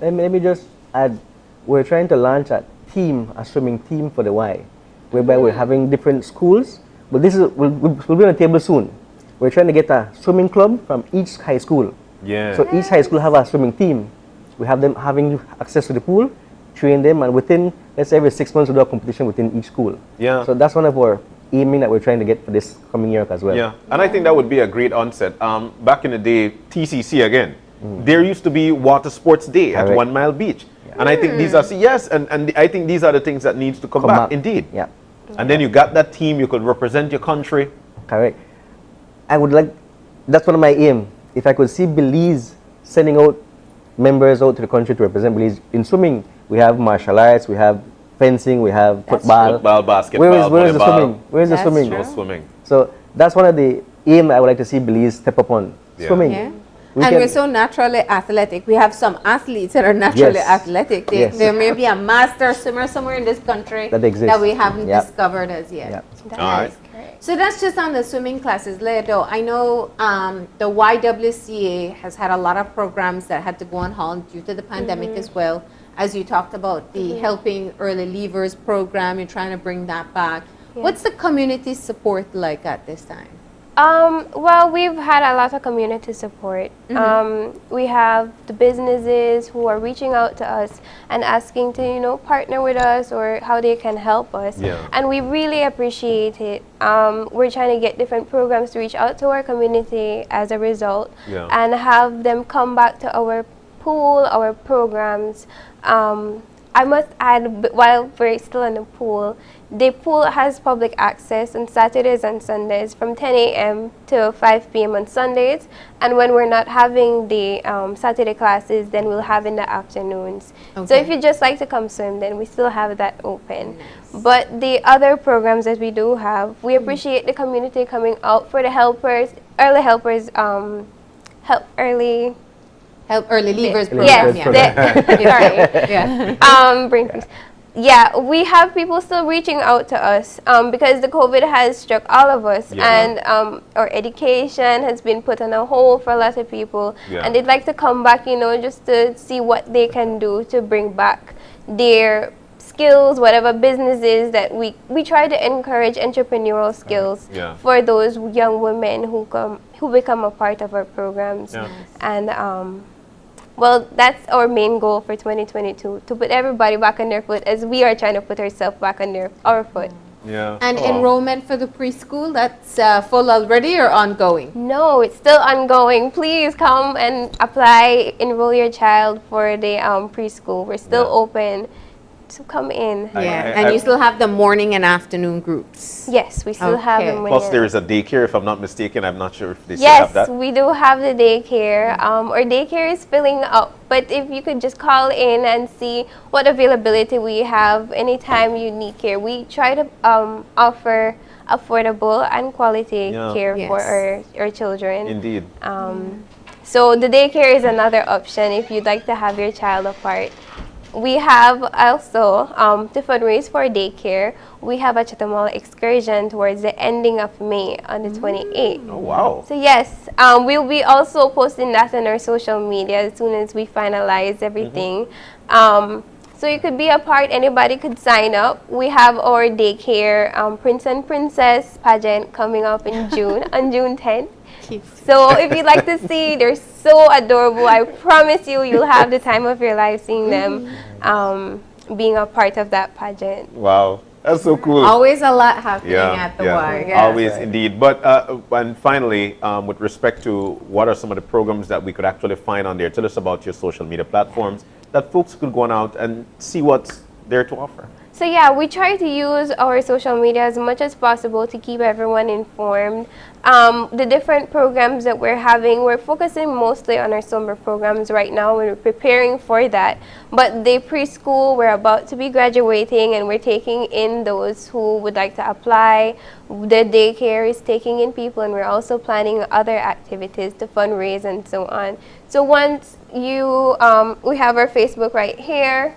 Let me just add, we're trying to launch a swimming team for the Y, whereby we're having different schools, but this is we'll be on the table soon. We're trying to get a swimming club from each high school. Yeah. So each high school have a swimming team. We have them having access to the pool, train them, and within, let's say, every 6 months we do a competition within each school. Yeah. So that's one of our aiming that we're trying to get for this coming year as well. Yeah, and I think that would be a great onset. Back in the day, TCC again, there used to be Water Sports Day at 1 Mile Beach. And I think these are, and I think these are the things that needs to come back, indeed. Yeah. And then you got that team, you could represent your country. Correct. I would like, that's one of my aim. If I could see Belize sending out members out to the country to represent Belize. In swimming, we have martial arts, we have fencing, we have football. Football, basketball, Where is the swimming? Where is the swimming? No swimming. So that's one of the aim I would like to see Belize step up on. Swimming. Yeah. And we're so naturally athletic. We have some athletes that are naturally athletic. There may be a master swimmer somewhere in this country that we haven't discovered as yet. All right. So that's just on the swimming classes. Ledo, I know the YWCA has had a lot of programs that had to go on hold due to the pandemic as well. As you talked about the Helping Early Leavers program, you're trying to bring that back. What's the community support like at this time? Well, we've had a lot of community support. We have the businesses who are reaching out to us and asking to, partner with us or how they can help us. And we really appreciate it. We're trying to get different programs to reach out to our community as a result and have them come back to our pool, our programs. I must add, while we're still in the pool has public access on Saturdays and Sundays from 10 a.m. to 5 p.m. on Sundays. And when we're not having the Saturday classes, then we'll have in the afternoons. So if you just like to come swim, then we still have that open. But the other programs that we do have, we appreciate the community coming out for the helpers, early helpers, early leavers program. Brain freeze. Yeah, we have people still reaching out to us because the COVID has struck all of us, and our education has been put on a hold for a lot of people, and they'd like to come back, just to see what they can do to bring back their skills, whatever businesses that we try to encourage entrepreneurial skills for those young women who become a part of our programs, and well, that's our main goal for 2022, to put everybody back on their foot as we are trying to put ourselves back on our foot. Yeah. And enrollment for the preschool, that's full already or ongoing? No, it's still ongoing. Please come and apply, enroll your child for the preschool. We're still open to come in. And you still have the morning and afternoon groups? Yes, we still have them. Plus there is a daycare, if I'm not mistaken. I'm not sure if they still have that. Yes, we do have the daycare. Our daycare is filling up, but if you could just call in and see what availability we have anytime you need care. We try to offer affordable and quality care for our children. Indeed. So the daycare is another option if you'd like to have your child apart. We have also, to fundraise for daycare, we have a Chatham excursion towards the ending of May on the 28th. Oh, wow. So yes, we'll be also posting that on our social media as soon as we finalize everything. So you could be a part, anybody could sign up. We have our daycare Prince and Princess pageant coming up in June, on June 10th. So if you'd like to see, they're so adorable. I promise you'll have the time of your life seeing them being a part of that pageant. Wow, that's so cool. Always a lot happening at the Y. Always, indeed. But and finally, with respect to what are some of the programs that we could actually find on there, tell us about your social media platforms that folks could go on out and see what's there to offer. So yeah, we try to use our social media as much as possible to keep everyone informed. The different programs that we're having, we're focusing mostly on our summer programs right now. We're preparing for that. But the preschool, we're about to be graduating and we're taking in those who would like to apply. The daycare is taking in people, and we're also planning other activities to fundraise and so on. So once you, we have our Facebook right here.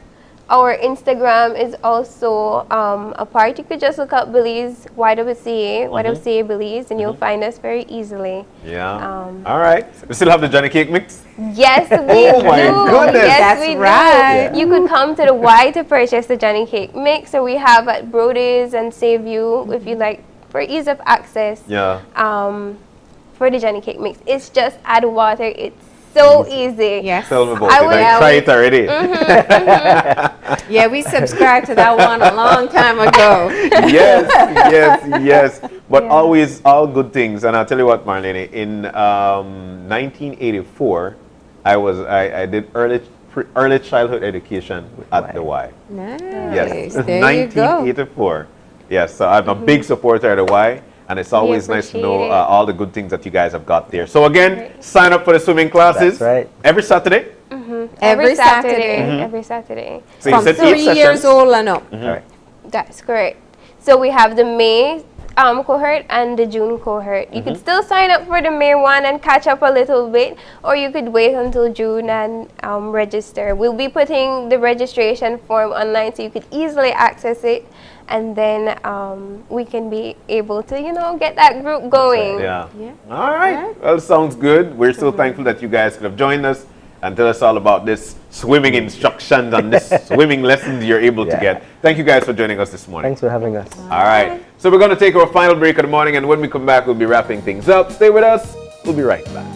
Our Instagram is also a part. You could just look up Belize, YWCA, YWCA Belize, and you'll find us very easily. Yeah. All right. We still have the Johnny Cake mix? Yes, we Oh do. my goodness. Yes, That's we right. do. You could come to the Y to purchase the Johnny Cake mix, or we have at Brody's and Save You if you like, for ease of access. Yeah. For the Johnny Cake mix, it's just add water. It's so easy. Yes. Tell me about it. I tried it already. Yeah, we subscribed to that one a long time ago. Yes. But always all good things. And I'll tell you what, Marlene, in 1984, I did early childhood education at the Y. Nice. Yes, There 1984. You go. Yes, so I'm a big supporter of the Y. And it's always nice to know all the good things that you guys have got there. So again, sign up for the swimming classes. That's right. Every Saturday? Every Saturday. Every Saturday. So From 3 years old and up. All right. That's correct. So we have the May cohort and the June cohort. You could still sign up for the May one and catch up a little bit, or you could wait until June and register. We'll be putting the registration form online so you could easily access it, and then we can be able to, get that group going. Yeah. All right. Well, sounds good. We're so thankful that you guys could have joined us and tell us all about this swimming instructions and this swimming lessons you're able to get. Thank you guys for joining us this morning. Thanks for having us. All right. So we're going to take our final break of the morning, and when we come back, we'll be wrapping things up. Stay with us. We'll be right back.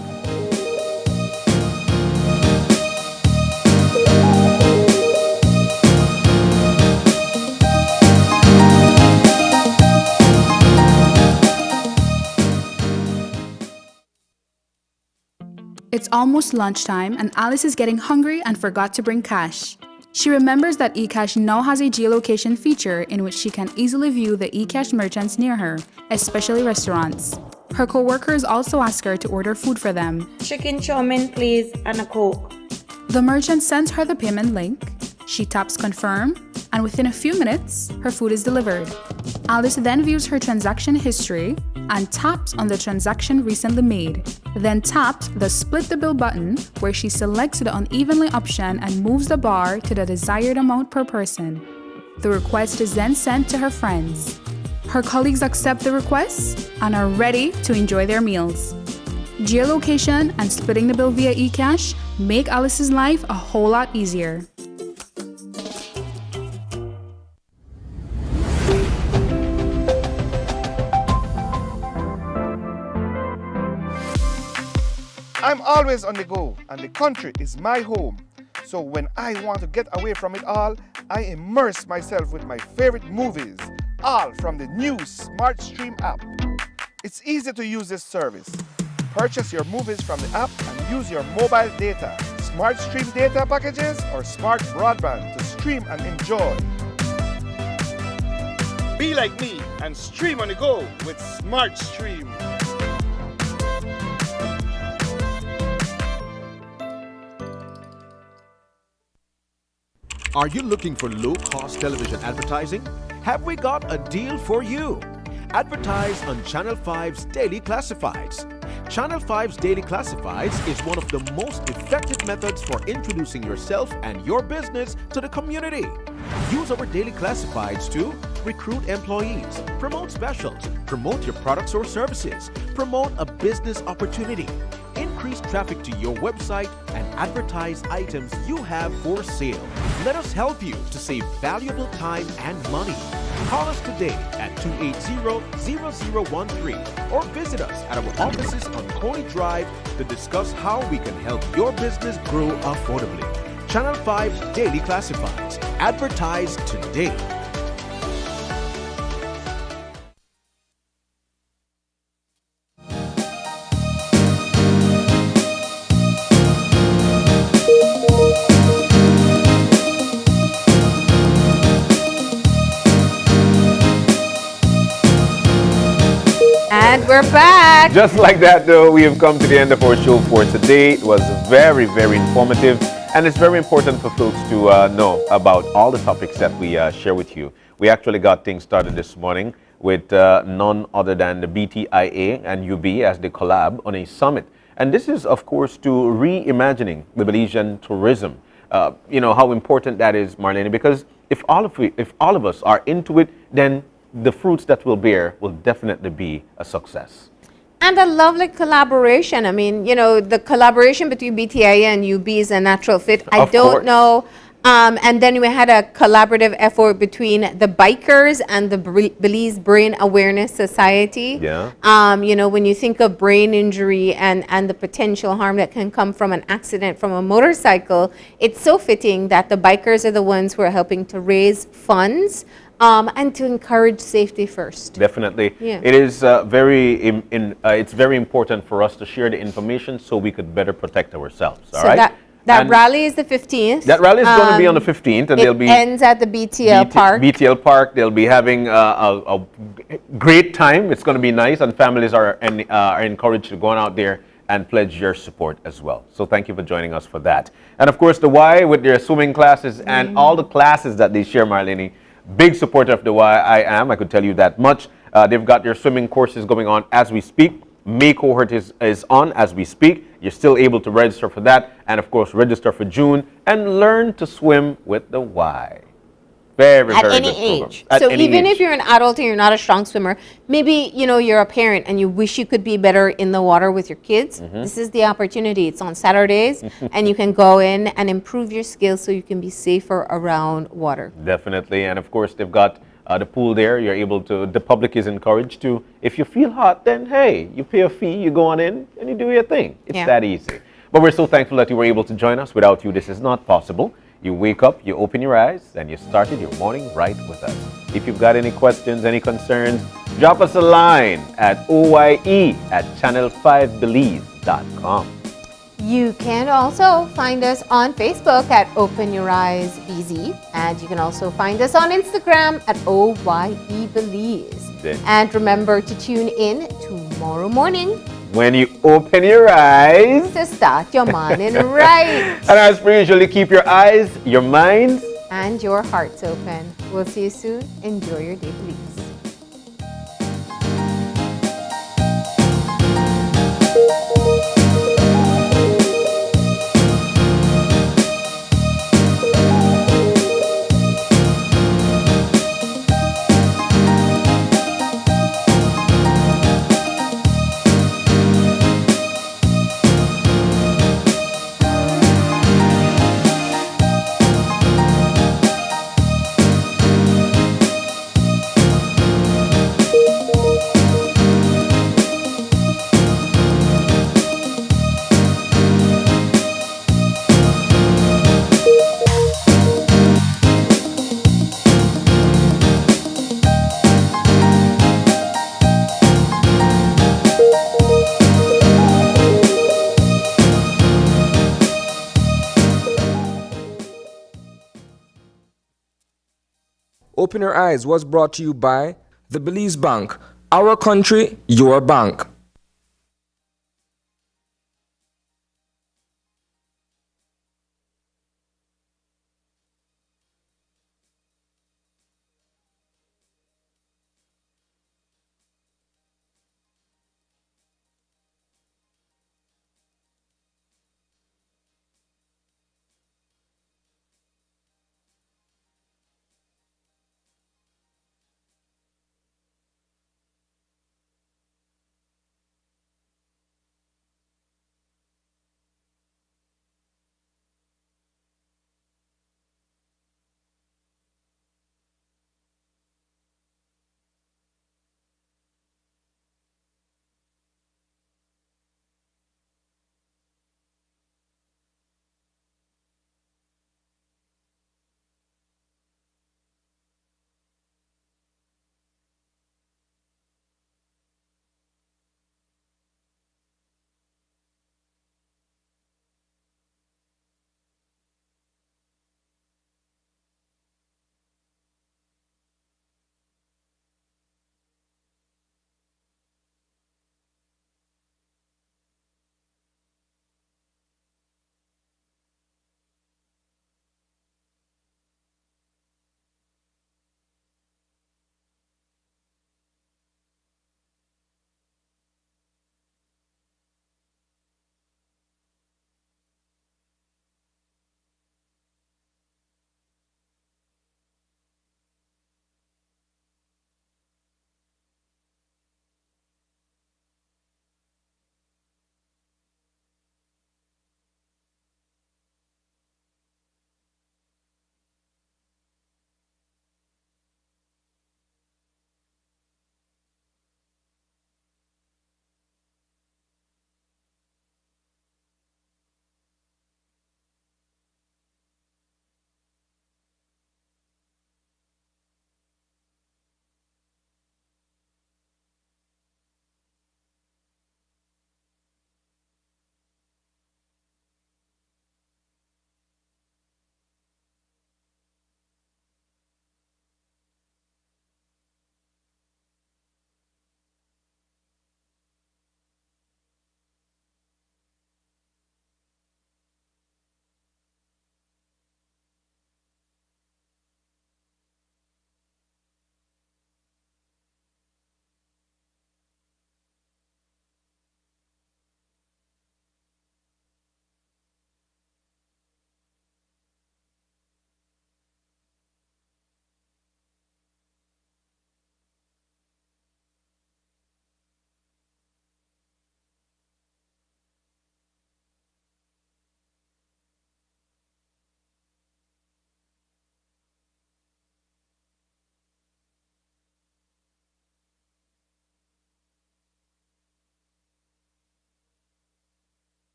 It's almost lunchtime, and Alice is getting hungry and forgot to bring cash. She remembers that eCash now has a geolocation feature in which she can easily view the eCash merchants near her, especially restaurants. Her co-workers also ask her to order food for them. Chicken chow mein, please, and a Coke. The merchant sends her the payment link. She taps confirm, and within a few minutes, her food is delivered. Alice then views her transaction history and taps on the transaction recently made. Then taps the split the bill button, where she selects the unevenly option and moves the bar to the desired amount per person. The request is then sent to her friends. Her colleagues accept the request and are ready to enjoy their meals. Geolocation and splitting the bill via eCash make Alice's life a whole lot easier. I'm always on the go, and the country is my home. So when I want to get away from it all, I immerse myself with my favorite movies, all from the new Smart Stream app. It's easy to use this service. Purchase your movies from the app and use your mobile data, Smart Stream data packages, or smart broadband to stream and enjoy. Be like me and stream on the go with Smart Stream. Are you looking for low-cost television advertising? Have we got a deal for you? Advertise on Channel 5's Daily Classifieds. Channel 5's Daily Classifieds is one of the most effective methods for introducing yourself and your business to the community. Use our Daily Classifieds to recruit employees, promote specials, promote your products or services, promote a business opportunity, increase traffic to your website, and advertise items you have for sale. Let us help you to save valuable time and money. Call us today at 280-0013 or visit us at our offices on Coney Drive to discuss how we can help your business grow affordably. Channel 5 Daily Classifieds. Advertise today. we're back. Just like that, though, we have come to the end of our show for today. It was very, very informative, and it's very important for folks to know about all the topics that we share with you. We actually got things started this morning with none other than the BTIA and UB as they collab on a summit. And this is, of course, to reimagining the Belizean tourism. You know how important that is, Marlene, because if all of us are into it, then the fruits that will bear will definitely be a success. And a lovely collaboration. I mean, you know, the collaboration between BTIA and UB is a natural fit. I don't know. And then we had a collaborative effort between the bikers and the Belize Brain Awareness Society. Yeah. You know, when you think of brain injury and the potential harm that can come from an accident from a motorcycle, it's so fitting that the bikers are the ones who are helping to raise funds and to encourage safety first. Definitely. Yeah. It is it's very important for us to share the information so we could better protect ourselves. All right. That rally is the 15th. That rally is going to be on the 15th, and it ends at the BTL Park. BTL Park. They'll be having a great time. It's going to be nice, and families are encouraged to go on out there and pledge your support as well. So thank you for joining us for that. And of course, the Y with their swimming classes and all the classes that they share, Marlene. Big supporter of the Y I am. I could tell you that much. They've got their swimming courses going on as we speak. May cohort is on as we speak. You're still able to register for that, and of course register for June and learn to swim with the Y. Very, at very any good program. age. At So any even age. if you're an adult and you're not a strong swimmer, maybe you know you're a parent and you wish you could be better in the water with your kids. This is the opportunity. It's on Saturdays, and you can go in and improve your skills so you can be safer around water. Definitely, and of course they've got the pool there. You're able to. The public is encouraged to. If you feel hot, then hey, you pay a fee, you go on in, and you do your thing. It's that easy. But we're so thankful that you were able to join us. Without you, this is not possible. You wake up, you open your eyes, and you started your morning right with us. If you've got any questions, any concerns, drop us a line at oye@channel5belize.com. You can also find us on Facebook at Open Your Eyes BZ, and you can also find us on Instagram at OYEBelize. And remember to tune in tomorrow morning When you open your eyes to start your morning right. And as per usual, keep your eyes, your minds, and your hearts open. We'll see you soon. Enjoy your day, Belize. Open Your Eyes was brought to you by the Belize Bank. Our country, your bank.